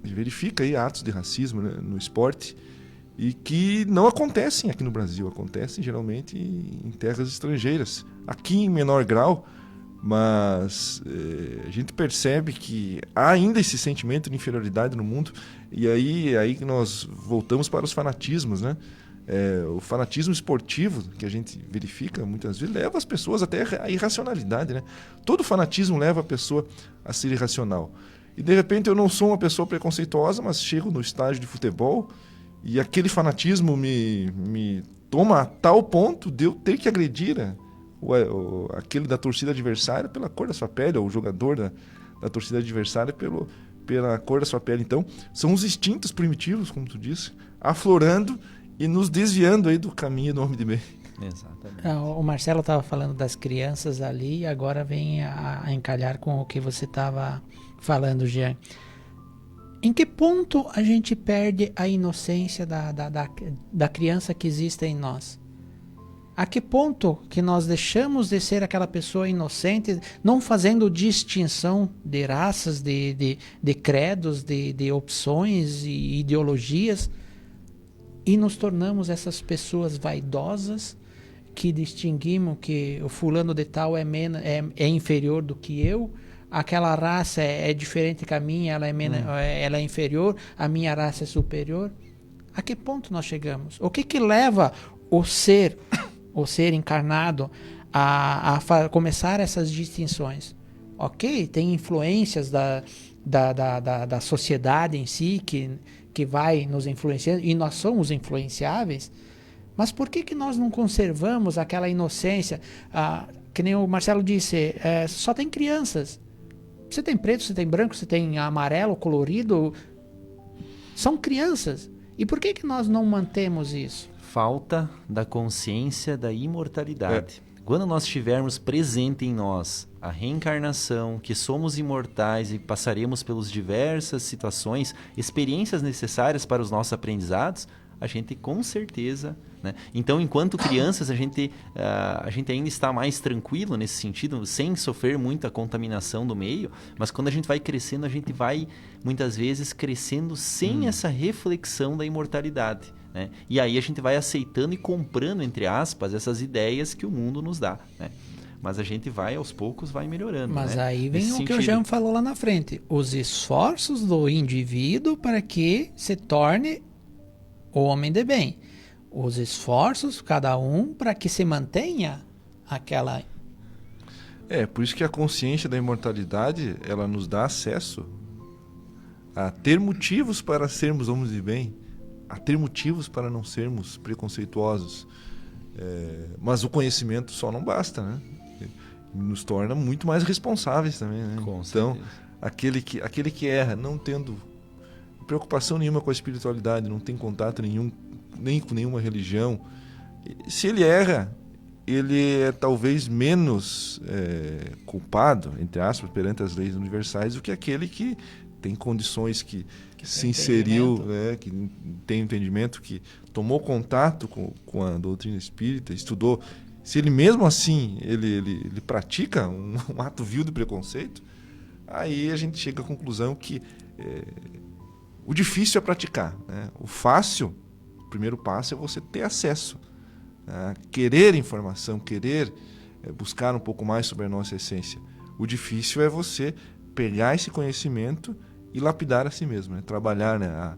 verifica aí atos de racismo, né, no esporte, e que não acontecem aqui no Brasil, acontecem geralmente em terras estrangeiras, aqui em menor grau, mas a gente percebe que há ainda esse sentimento de inferioridade no mundo, e aí que nós voltamos para os fanatismos, né? O fanatismo esportivo que a gente verifica muitas vezes leva as pessoas até à irracionalidade, né? Todo fanatismo leva a pessoa a ser irracional. E de repente eu não sou uma pessoa preconceituosa, mas chego no estádio de futebol e aquele fanatismo me toma a tal ponto de eu ter que agredir aquele da torcida adversária pela cor da sua pele, ou o jogador da torcida adversária pela cor da sua pele. Então, são os instintos primitivos, como tu disse, aflorando e nos desviando aí do caminho do homem de bem. Exatamente. O Marcelo estava falando das crianças ali e agora vem a encalhar com o que você estava falando, Jean. Em que ponto a gente perde a inocência da criança que existe em nós? A que ponto que nós deixamos de ser aquela pessoa inocente, não fazendo distinção de raças, de credos, de opções e ideologias, e nos tornamos essas pessoas vaidosas que distinguimos que o fulano de tal é inferior do que eu, aquela raça é diferente que a minha, ela é inferior, a minha raça é superior. A que ponto nós chegamos? O que leva o ser encarnado a começar essas distinções? Ok, tem influências da sociedade em si que vai nos influenciando, e nós somos influenciáveis, mas por que nós não conservamos aquela inocência? Que nem o Marcelo disse, só tem crianças. Você tem preto, você tem branco, você tem amarelo, colorido. São crianças. E por que nós não mantemos isso? Falta da consciência da imortalidade. Quando nós tivermos presente em nós a reencarnação, que somos imortais e passaremos pelas diversas situações, experiências necessárias para os nossos aprendizados, a gente com certeza, né? Então, enquanto crianças, a gente ainda está mais tranquilo nesse sentido, sem sofrer muita contaminação do meio, mas quando a gente vai crescendo, a gente vai muitas vezes crescendo sem essa reflexão da imortalidade, né? E aí a gente vai aceitando e comprando, entre aspas, essas ideias que o mundo nos dá, né? Mas a gente vai, aos poucos, vai melhorando. Mas, né? aí vem Nesse o sentido. que o Jean falou lá na frente. Os esforços do indivíduo para que se torne o homem de bem. Os esforços, cada um, para que se mantenha aquela... Por isso que a consciência da imortalidade, ela nos dá acesso a ter motivos para sermos homens de bem, a ter motivos para não sermos preconceituosos. Mas o conhecimento só não basta, né? Nos torna muito mais responsáveis também, né? Então, aquele que erra, não tendo preocupação nenhuma com a espiritualidade, não tem contato nenhum, nem com nenhuma religião, se ele erra, ele é talvez menos culpado, entre aspas, perante as leis universais, do que aquele que tem condições que se tem inseriu, entendimento. que tem entendimento, que tomou contato com a doutrina espírita, estudou. Se ele mesmo assim ele pratica um ato vil de preconceito, aí a gente chega à conclusão que o difícil é praticar, né? O fácil, o primeiro passo é você ter acesso, né? Querer informação, querer buscar um pouco mais sobre a nossa essência. O difícil é você pegar esse conhecimento e lapidar a si mesmo, né? Trabalhar, né?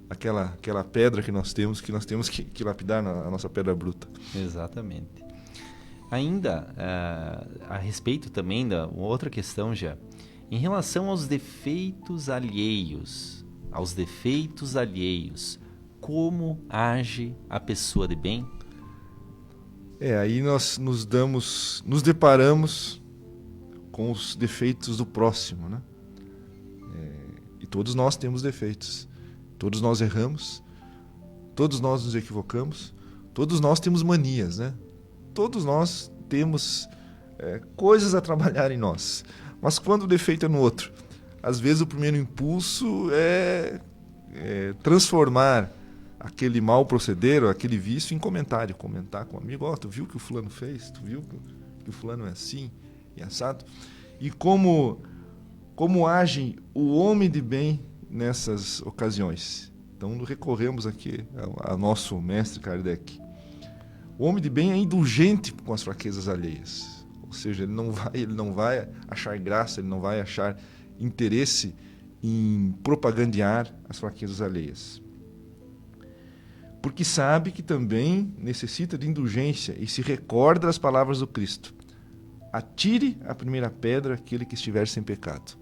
Aquela pedra que nós temos que lapidar a nossa pedra bruta. Exatamente. Ainda, a respeito também da outra questão já, em relação aos defeitos alheios, como age a pessoa de bem? Aí nós nos deparamos com os defeitos do próximo, né? E todos nós temos defeitos, todos nós erramos, todos nós nos equivocamos, todos nós temos manias, né? Todos nós temos coisas a trabalhar em nós. Mas quando o defeito é no outro, às vezes o primeiro impulso é transformar aquele mau proceder ou aquele vício em comentário. Comentar com um amigo, tu viu o que o fulano fez? Tu viu que o fulano é assim e assado? E como age o homem de bem nessas ocasiões? Então recorremos aqui ao nosso mestre Kardec. O homem de bem é indulgente com as fraquezas alheias. Ou seja, ele não vai achar graça, ele não vai achar interesse em propagandear as fraquezas alheias. Porque sabe que também necessita de indulgência e se recorda das palavras do Cristo. Atire a primeira pedra aquele que estiver sem pecado.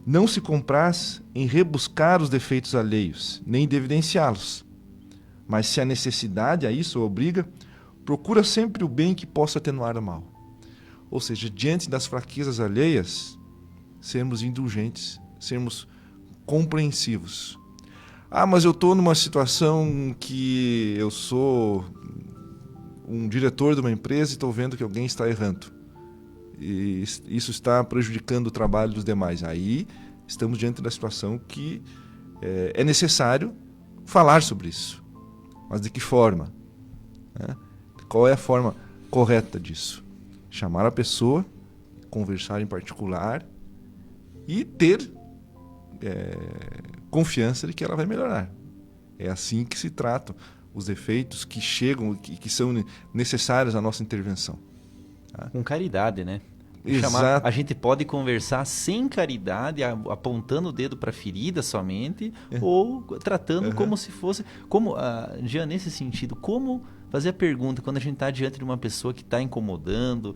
Não se compraz em rebuscar os defeitos alheios, nem de evidenciá-los. Mas se a necessidade a isso obriga, procura sempre o bem que possa atenuar o mal. Ou seja, diante das fraquezas alheias, sermos indulgentes, sermos compreensivos. Mas eu estou numa situação que eu sou um diretor de uma empresa e estou vendo que alguém está errando. E isso está prejudicando o trabalho dos demais. Aí estamos diante da situação que é necessário falar sobre isso. Mas de que forma? Qual é a forma correta disso? Chamar a pessoa, conversar em particular e ter confiança de que ela vai melhorar. É assim que se tratam os defeitos que chegam, que são necessários à nossa intervenção. Tá? Com caridade, né? Exato. A gente pode conversar sem caridade, apontando o dedo para a ferida somente, ou tratando como se fosse... Já nesse sentido, como fazer a pergunta quando a gente está diante de uma pessoa que está incomodando,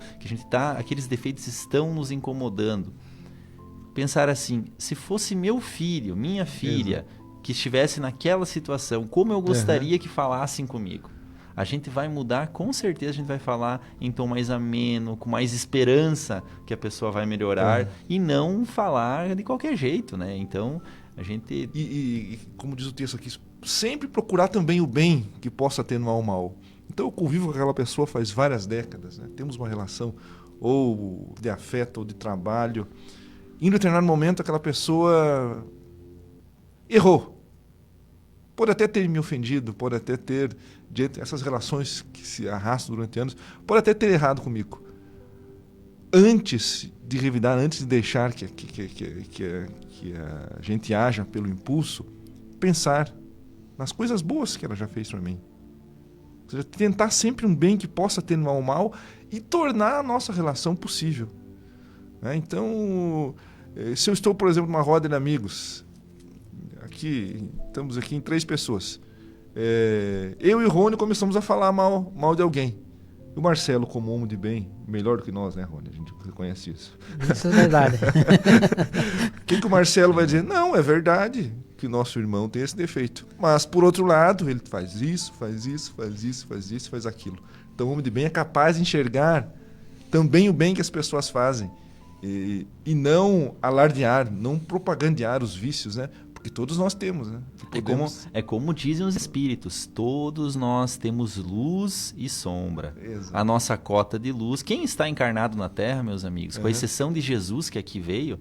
aqueles defeitos estão nos incomodando. Pensar assim, se fosse meu filho, minha filha, que estivesse naquela situação, como eu gostaria que falassem comigo? A gente vai mudar, com certeza a gente vai falar em tom mais ameno, com mais esperança que a pessoa vai melhorar, e não falar de qualquer jeito, né? Então, a gente... E como diz o texto aqui, sempre procurar também o bem que possa atenuar o mal. Então, eu convivo com aquela pessoa faz várias décadas, né? Temos uma relação ou de afeto ou de trabalho. Em determinado momento, aquela pessoa errou. Pode até ter me ofendido, pode até ter, essas relações que se arrastam durante anos, pode até ter errado comigo. Antes de revidar, antes de deixar que a gente haja pelo impulso, pensar nas coisas boas que ela já fez para mim. Ou seja, tentar sempre um bem que possa atenuar o mal e tornar a nossa relação possível. Então, se eu estou, por exemplo, numa roda de amigos, estamos aqui em 3 pessoas, eu e o Rony começamos a falar mal de alguém. E o Marcelo, como homem de bem, melhor do que nós, né, Rony? A gente reconhece isso. Isso é verdade. O que o Marcelo vai dizer? Não, é verdade que o nosso irmão tem esse defeito. Mas, por outro lado, ele faz isso, faz aquilo. Então, o homem de bem é capaz de enxergar também o bem que as pessoas fazem. E não alardear, não propagandear os vícios, né? Porque todos nós temos, né? É como dizem os espíritos, todos nós temos luz e sombra. Exato. A nossa cota de luz, quem está encarnado na Terra, meus amigos, com exceção de Jesus que aqui veio,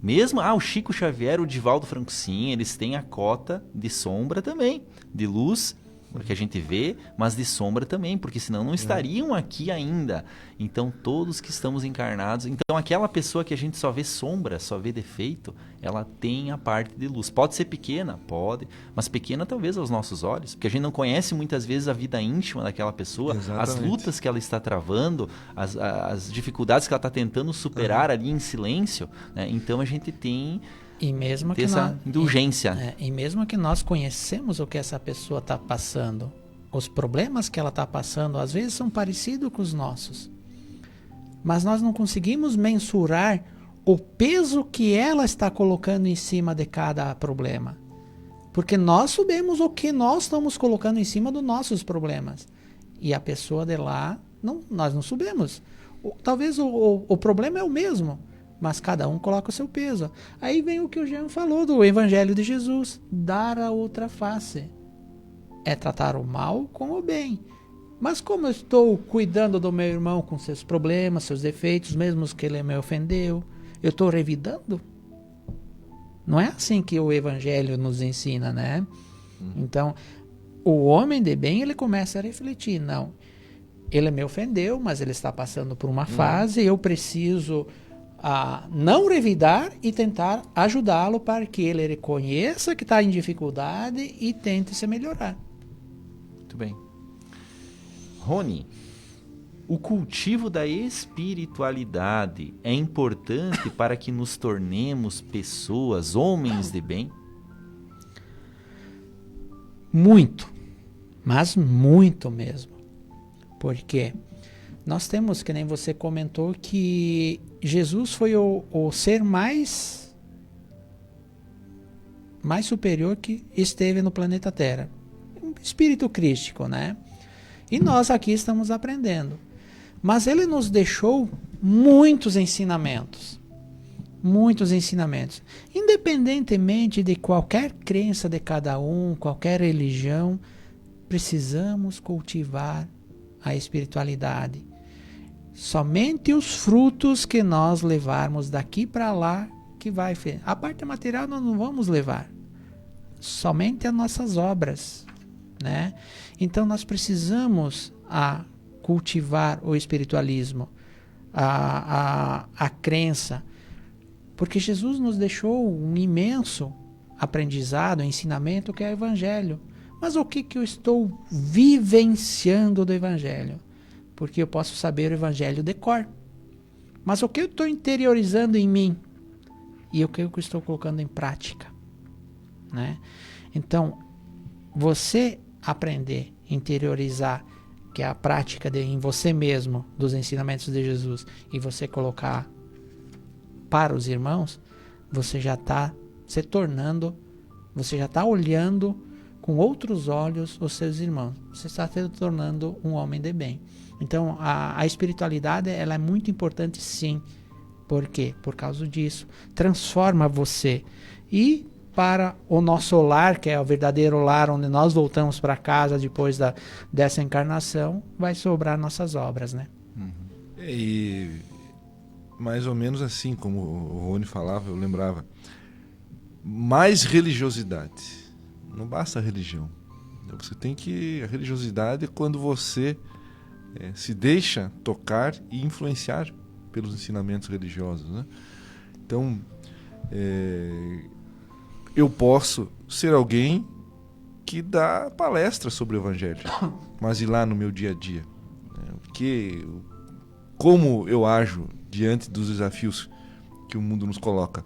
Mesmo, o Chico Xavier, o Divaldo Franco, sim, eles têm a cota de sombra também, de luz, porque a gente vê, mas de sombra também, porque senão não estariam aqui ainda. Então, todos que estamos encarnados... Então, aquela pessoa que a gente só vê sombra, só vê defeito, ela tem a parte de luz. Pode ser pequena? Pode. Mas pequena talvez aos nossos olhos, porque a gente não conhece muitas vezes a vida íntima daquela pessoa, Exatamente. as lutas que ela está travando, as dificuldades que ela está tentando superar ali em silêncio, né? Então, a gente tem... E mesmo ter essa indulgência. E mesmo que nós conhecemos o que essa pessoa está passando, os problemas que ela está passando, às vezes são parecidos com os nossos. Mas nós não conseguimos mensurar o peso que ela está colocando em cima de cada problema. Porque nós sabemos o que nós estamos colocando em cima dos nossos problemas. E a pessoa de lá, nós não sabemos. Talvez o problema é o mesmo, mas cada um coloca o seu peso. Aí vem o que o Jean falou do Evangelho de Jesus. Dar a outra face. É tratar o mal com o bem. Mas como eu estou cuidando do meu irmão com seus problemas, seus defeitos, mesmo que ele me ofendeu, eu estou revidando? Não é assim que o Evangelho nos ensina, né? Então, o homem de bem, ele começa a refletir. Não, ele me ofendeu, mas ele está passando por uma fase, eu preciso... não revidar e tentar ajudá-lo para que ele reconheça que está em dificuldade e tente se melhorar. Muito bem. Rony, o cultivo da espiritualidade é importante para que nos tornemos pessoas, homens de bem? Muito, mas muito mesmo. Porque nós temos, que nem você comentou, que Jesus foi o ser mais superior que esteve no planeta Terra. Um espírito crístico, né? E nós aqui estamos aprendendo. Mas ele nos deixou muitos ensinamentos. Muitos ensinamentos. Independentemente de qualquer crença de cada um, qualquer religião, precisamos cultivar a espiritualidade. Somente os frutos que nós levarmos daqui para lá que vai... A parte material nós não vamos levar. Somente as nossas obras, né? Então nós precisamos cultivar o espiritualismo, a crença, porque Jesus nos deixou um imenso aprendizado, ensinamento, que é o Evangelho. Mas o que eu estou vivenciando do Evangelho? Porque eu posso saber o Evangelho de cor. Mas o que eu estou interiorizando em mim? E o que eu estou colocando em prática? Né? Então, você aprender, interiorizar, que é a prática em você mesmo, dos ensinamentos de Jesus, e você colocar para os irmãos, você já está se tornando, você já está olhando com outros olhos os seus irmãos. Você está se tornando um homem de bem. Então, a espiritualidade, ela é muito importante, sim. Por quê? Por causa disso. Transforma você. E para o nosso lar, que é o verdadeiro lar, onde nós voltamos para casa depois dessa encarnação, vai sobrar nossas obras, né? E mais ou menos assim, como o Rony falava, eu lembrava. Mais religiosidade. Não basta a religião. Você tem que... A religiosidade é quando você se deixa tocar e influenciar pelos ensinamentos religiosos, né? Então, eu posso ser alguém que dá palestra sobre o Evangelho, mas ir lá no meu dia a dia, né? Como eu ajo diante dos desafios que o mundo nos coloca.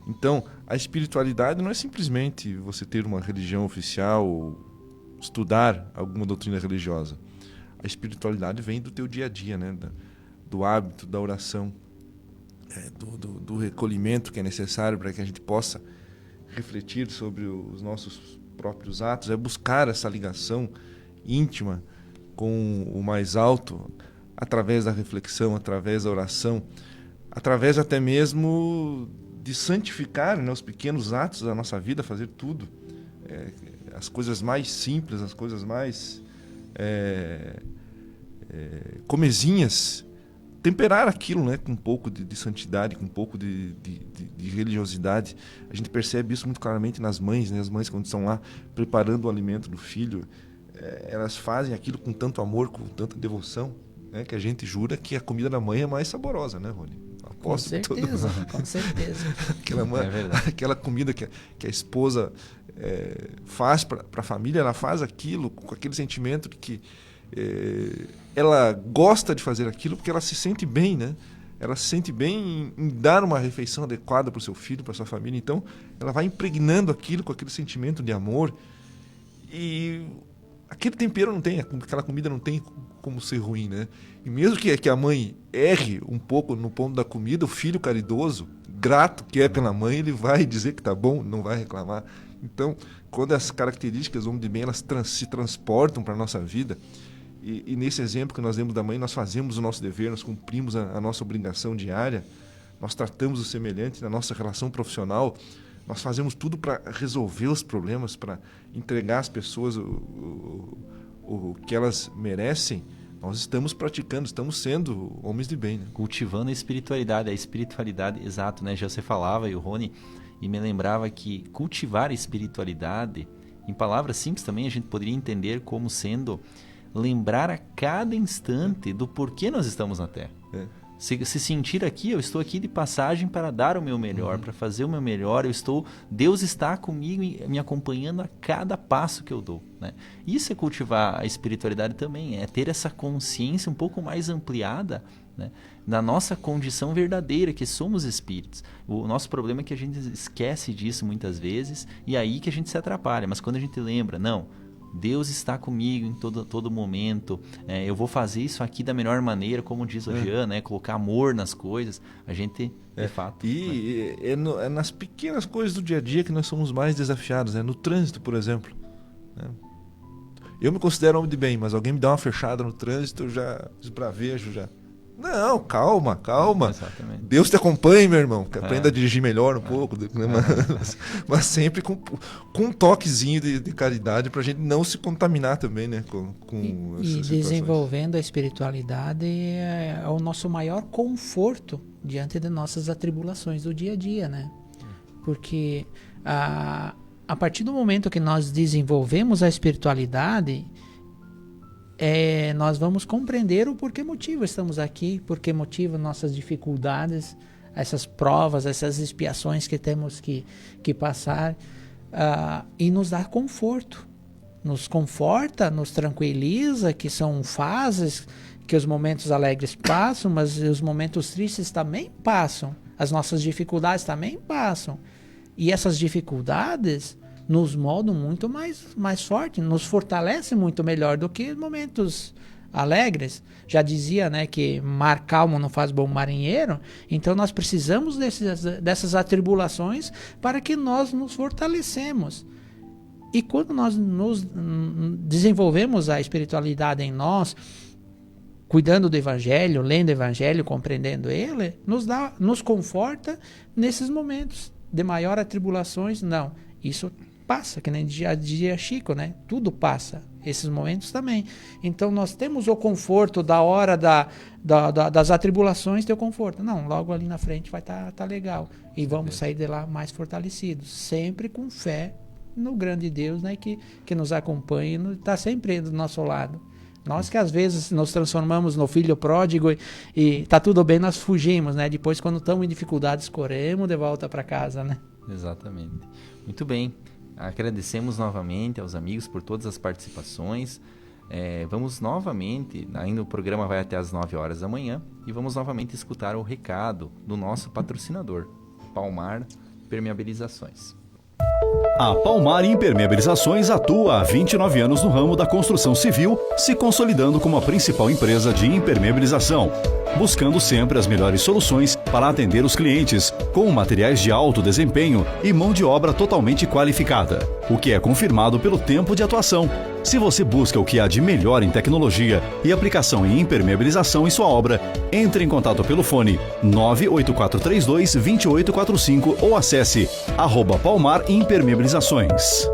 Então, a espiritualidade não é simplesmente você ter uma religião oficial ou estudar alguma doutrina religiosa. A espiritualidade vem do teu dia a dia, né? Do hábito, da oração, do recolhimento que é necessário para que a gente possa refletir sobre os nossos próprios atos, é buscar essa ligação íntima com o mais alto, através da reflexão, através da oração, através até mesmo de santificar, né, os pequenos atos da nossa vida, fazer tudo, as coisas mais simples, as coisas mais comezinhas, temperar aquilo, né, com um pouco de santidade, com um pouco de religiosidade. A gente percebe isso muito claramente nas mães, né? As mães, quando estão lá preparando o alimento do filho, elas fazem aquilo com tanto amor, com tanta devoção, né, que a gente jura que a comida da mãe é mais saborosa, né, Rony? Com certeza, com certeza. Aquela comida que a esposa faz para a família, ela faz aquilo com aquele sentimento de que ela gosta de fazer aquilo porque ela se sente bem, né? Ela se sente bem em dar uma refeição adequada para o seu filho, para a sua família. Então, ela vai impregnando aquilo com aquele sentimento de amor. E aquele tempero não tem, aquela comida não tem como ser ruim, né? E mesmo que a mãe erre um pouco no ponto da comida, o filho caridoso, grato que é pela mãe, ele vai dizer que tá bom, não vai reclamar. Então, quando as características do homem de bem, elas se transportam para a nossa vida, e nesse exemplo que nós demos da mãe, nós fazemos o nosso dever, nós cumprimos a nossa obrigação diária, nós tratamos o semelhante na nossa relação profissional, nós fazemos tudo para resolver os problemas, para entregar às pessoas o que elas merecem. Nós estamos praticando, estamos sendo homens de bem, né? Cultivando a espiritualidade, exato, né? Já você falava, e o Rony, e me lembrava que cultivar a espiritualidade, em palavras simples também, a gente poderia entender como sendo lembrar a cada instante do porquê nós estamos na Terra. Se sentir aqui, eu estou aqui de passagem para dar o meu melhor, para fazer o meu melhor, Deus está comigo, me acompanhando a cada passo que eu dou, né? Isso é cultivar a espiritualidade também, é ter essa consciência um pouco mais ampliada, né, da nossa condição verdadeira, que somos espíritos. O nosso problema é que a gente esquece disso muitas vezes, e é aí que a gente se atrapalha. Mas quando a gente lembra, não, Deus está comigo em todo momento, eu vou fazer isso aqui da melhor maneira, como diz o Jean, né? Colocar amor nas coisas, a gente, de fato... E é nas pequenas coisas do dia a dia que nós somos mais desafiados, né? No trânsito, por exemplo, né? Eu me considero homem de bem, mas alguém me dá uma fechada no trânsito, eu já esbravejo, já... Não, calma. Exatamente. Deus te acompanhe, meu irmão. Que aprenda a dirigir melhor um pouco. Né? Mas sempre com um toquezinho de caridade para a gente não se contaminar também, né? Com e desenvolvendo a espiritualidade é o nosso maior conforto diante de nossas atribulações do dia a dia, né? Porque a partir do momento que nós desenvolvemos a espiritualidade, nós vamos compreender o porquê motivo estamos aqui, porquê motivo nossas dificuldades, essas provas, essas expiações que temos que passar, e nos dá conforto, nos conforta, nos tranquiliza, que são fases, que os momentos alegres passam, mas os momentos tristes também passam, as nossas dificuldades também passam, e essas dificuldades nos moldam muito mais forte, nos fortalece muito melhor do que momentos alegres. Já dizia, né, que mar calmo não faz bom marinheiro, então nós precisamos dessas atribulações para que nós nos fortalecemos. E quando nós nos desenvolvemos a espiritualidade em nós, cuidando do Evangelho, lendo o Evangelho, compreendendo ele, nos conforta nesses momentos de maior atribulações. Não, isso passa, que nem dizia Chico, né? Tudo passa, esses momentos também. Então nós temos o conforto da hora das atribulações, ter o conforto. Não, logo ali na frente vai tá legal. E vamos sair de lá mais fortalecidos, sempre com fé no grande Deus, né? Que nos acompanha e está sempre do nosso lado. Nós que às vezes nos transformamos no filho pródigo e tá tudo bem, nós fugimos, né? Depois, quando estamos em dificuldades, corremos de volta para casa, né? Exatamente. Muito bem. Agradecemos novamente aos amigos por todas as participações. Vamos novamente, ainda o programa vai até as 9 horas da manhã, e vamos novamente escutar o recado do nosso patrocinador, Palmar Permeabilizações. A Palmar Impermeabilizações atua há 29 anos no ramo da construção civil, se consolidando como a principal empresa de impermeabilização, buscando sempre as melhores soluções para atender os clientes, com materiais de alto desempenho e mão de obra totalmente qualificada, o que é confirmado pelo tempo de atuação. Se você busca o que há de melhor em tecnologia e aplicação em impermeabilização em sua obra, entre em contato pelo fone 98432-2845 ou acesse @Palmar Impermeabilizações.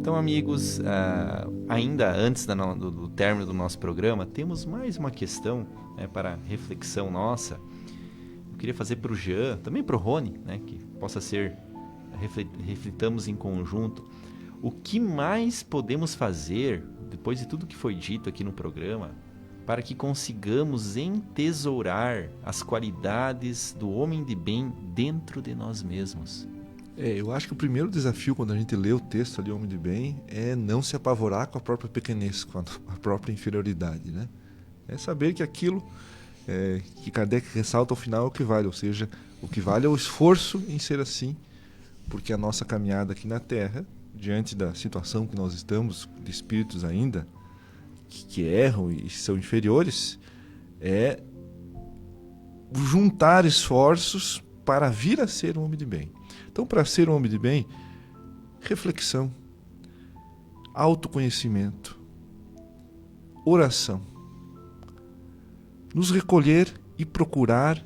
Então amigos, ainda antes do término do nosso programa, temos mais uma questão, né, para reflexão nossa. Eu queria fazer para o Jean, também para o Rony, né, que possa ser, reflitamos em conjunto. O que mais podemos fazer, depois de tudo que foi dito aqui no programa, para que consigamos entesourar as qualidades do homem de bem dentro de nós mesmos? Eu acho que o primeiro desafio quando a gente lê o texto ali, Homem de Bem, é não se apavorar com a própria pequenez, com a própria inferioridade, né? É saber que aquilo que Kardec ressalta ao final é o que vale, ou seja, o que vale é o esforço em ser assim, porque a nossa caminhada aqui na Terra, diante da situação que nós estamos, de espíritos ainda que erram e são inferiores, é juntar esforços para vir a ser um homem de bem. Então, para ser um homem de bem, reflexão, autoconhecimento, oração, nos recolher e procurar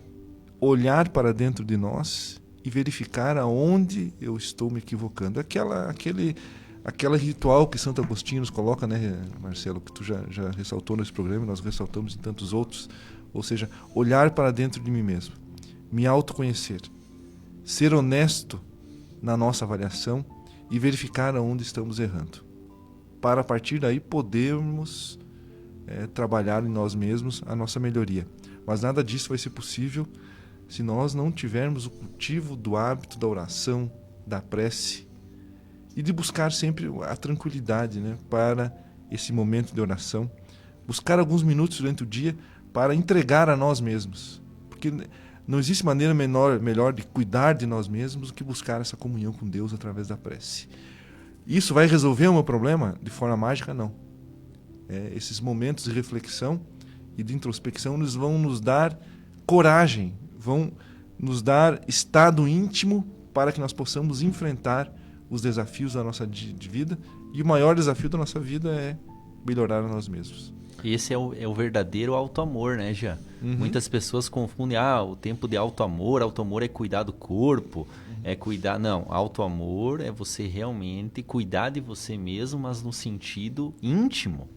olhar para dentro de nós e verificar aonde eu estou me equivocando. Aquela ritual que Santo Agostinho nos coloca, né, Marcelo, que tu já ressaltou nesse programa, nós ressaltamos em tantos outros, ou seja, olhar para dentro de mim mesmo, me autoconhecer, ser honesto na nossa avaliação e verificar aonde estamos errando, para a partir daí podermos trabalhar em nós mesmos a nossa melhoria. Mas nada disso vai ser possível se nós não tivermos o cultivo do hábito da oração, da prece e de buscar sempre a tranquilidade, né, para esse momento de oração, buscar alguns minutos durante o dia para entregar a nós mesmos, porque não existe maneira melhor de cuidar de nós mesmos do que buscar essa comunhão com Deus através da prece. Isso vai resolver o meu problema de forma mágica? Não. Esses momentos de reflexão e de introspecção vão nos dar coragem, vão nos dar estado íntimo para que nós possamos enfrentar os desafios da nossa vida. E o maior desafio da nossa vida é melhorar a nós mesmos. Esse é o verdadeiro auto-amor, né, Jean? Uhum. Muitas pessoas confundem, o tempo de auto-amor é cuidar do corpo, é cuidar... Não, auto-amor é você realmente cuidar de você mesmo, mas no sentido íntimo,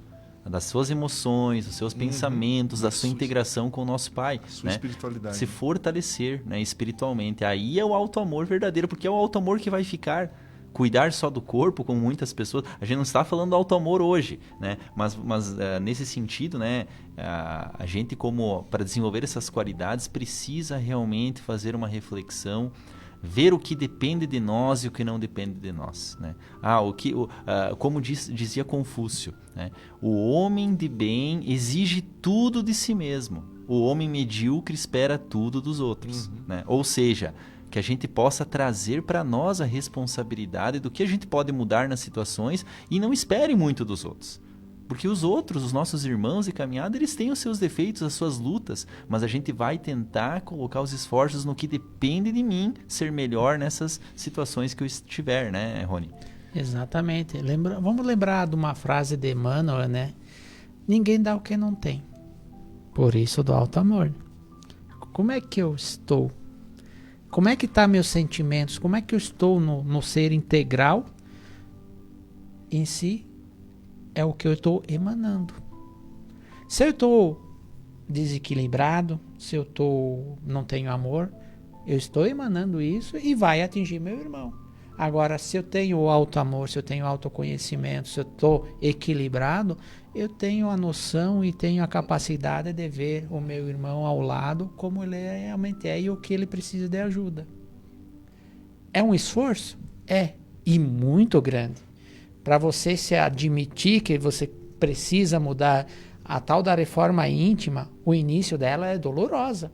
das suas emoções, dos seus pensamentos, da sua integração com o nosso Pai. Sua espiritualidade. Se fortalecer, né, espiritualmente. Aí é o auto-amor verdadeiro, porque é o auto-amor que vai ficar... Cuidar só do corpo, como muitas pessoas... A gente não está falando do auto-amor hoje, né? Mas nesse sentido, né, a gente, como para desenvolver essas qualidades, precisa realmente fazer uma reflexão, ver o que depende de nós e o que não depende de nós, né? Como dizia Confúcio, né? O homem de bem exige tudo de si mesmo. O homem medíocre espera tudo dos outros, né? Ou seja... que a gente possa trazer para nós a responsabilidade do que a gente pode mudar nas situações e não espere muito dos outros. Porque os outros, os nossos irmãos de caminhada, eles têm os seus defeitos, as suas lutas, mas a gente vai tentar colocar os esforços no que depende de mim ser melhor nessas situações que eu estiver, né, Rony? Exatamente. Vamos lembrar de uma frase de Emmanuel, né? Ninguém dá o que não tem. Por isso do alto amor. Como é que eu estou? Como é que estão meus sentimentos? Como é que eu estou no ser integral? Em si, é o que eu estou emanando. Se eu estou desequilibrado, se eu não tenho amor, eu estou emanando isso e vai atingir meu irmão. Agora, se eu tenho o alto amor, se eu tenho autoconhecimento, se eu estou equilibrado, eu tenho a noção e tenho a capacidade de ver o meu irmão ao lado como ele realmente é e o que ele precisa de ajuda. É um esforço? É, e muito grande. Para você se admitir que você precisa mudar, a tal da reforma íntima, o início dela é dolorosa.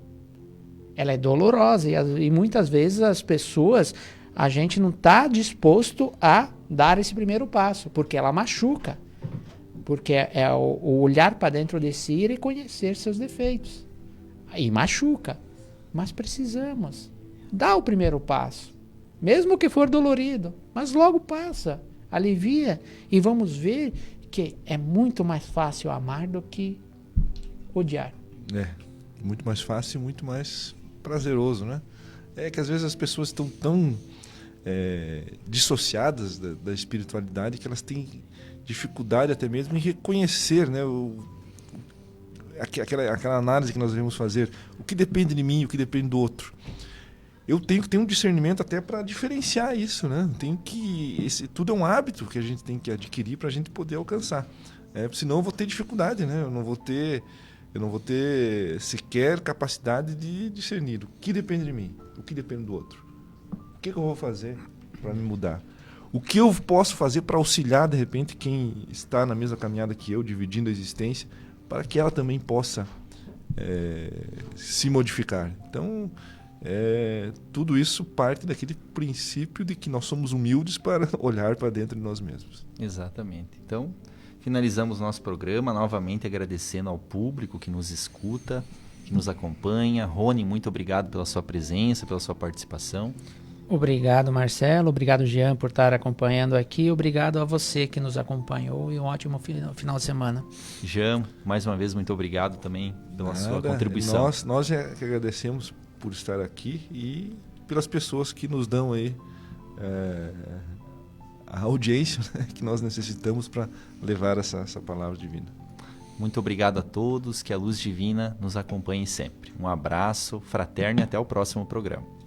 Ela é dolorosa e muitas vezes as pessoas... A gente não está disposto a dar esse primeiro passo, porque ela machuca. Porque é o olhar para dentro de si e reconhecer seus defeitos. Aí machuca. Mas precisamos dar o primeiro passo. Mesmo que for dolorido, mas logo passa. Alivia. E vamos ver que é muito mais fácil amar do que odiar. Muito mais fácil e muito mais prazeroso, né? É que às vezes as pessoas estão tão dissociadas da espiritualidade, que elas têm dificuldade até mesmo em reconhecer, né, aquela análise que nós devemos fazer, o que depende de mim, o que depende do outro. Eu tenho que ter um discernimento até para diferenciar isso, né? Tudo é um hábito que a gente tem que adquirir para a gente poder alcançar. Senão eu vou ter dificuldade, né? Eu não vou ter sequer capacidade de discernir o que depende de mim, o que depende do outro. O que eu vou fazer para me mudar? O que eu posso fazer para auxiliar, de repente, quem está na mesma caminhada que eu, dividindo a existência, para que ela também possa se modificar. Então, tudo isso parte daquele princípio de que nós somos humildes para olhar para dentro de nós mesmos. Exatamente. Então, finalizamos nosso programa, novamente agradecendo ao público que nos escuta, que nos acompanha. Rony, muito obrigado pela sua presença, pela sua participação. Obrigado, Marcelo. Obrigado, Jean, por estar acompanhando aqui. Obrigado a você que nos acompanhou e um ótimo final de semana. Jean, mais uma vez, muito obrigado também pela sua contribuição. Nós que agradecemos por estar aqui e pelas pessoas que nos dão aí a audiência, né, que nós necessitamos para levar essa palavra divina. Muito obrigado a todos, que a luz divina nos acompanhe sempre. Um abraço fraterno e até o próximo programa.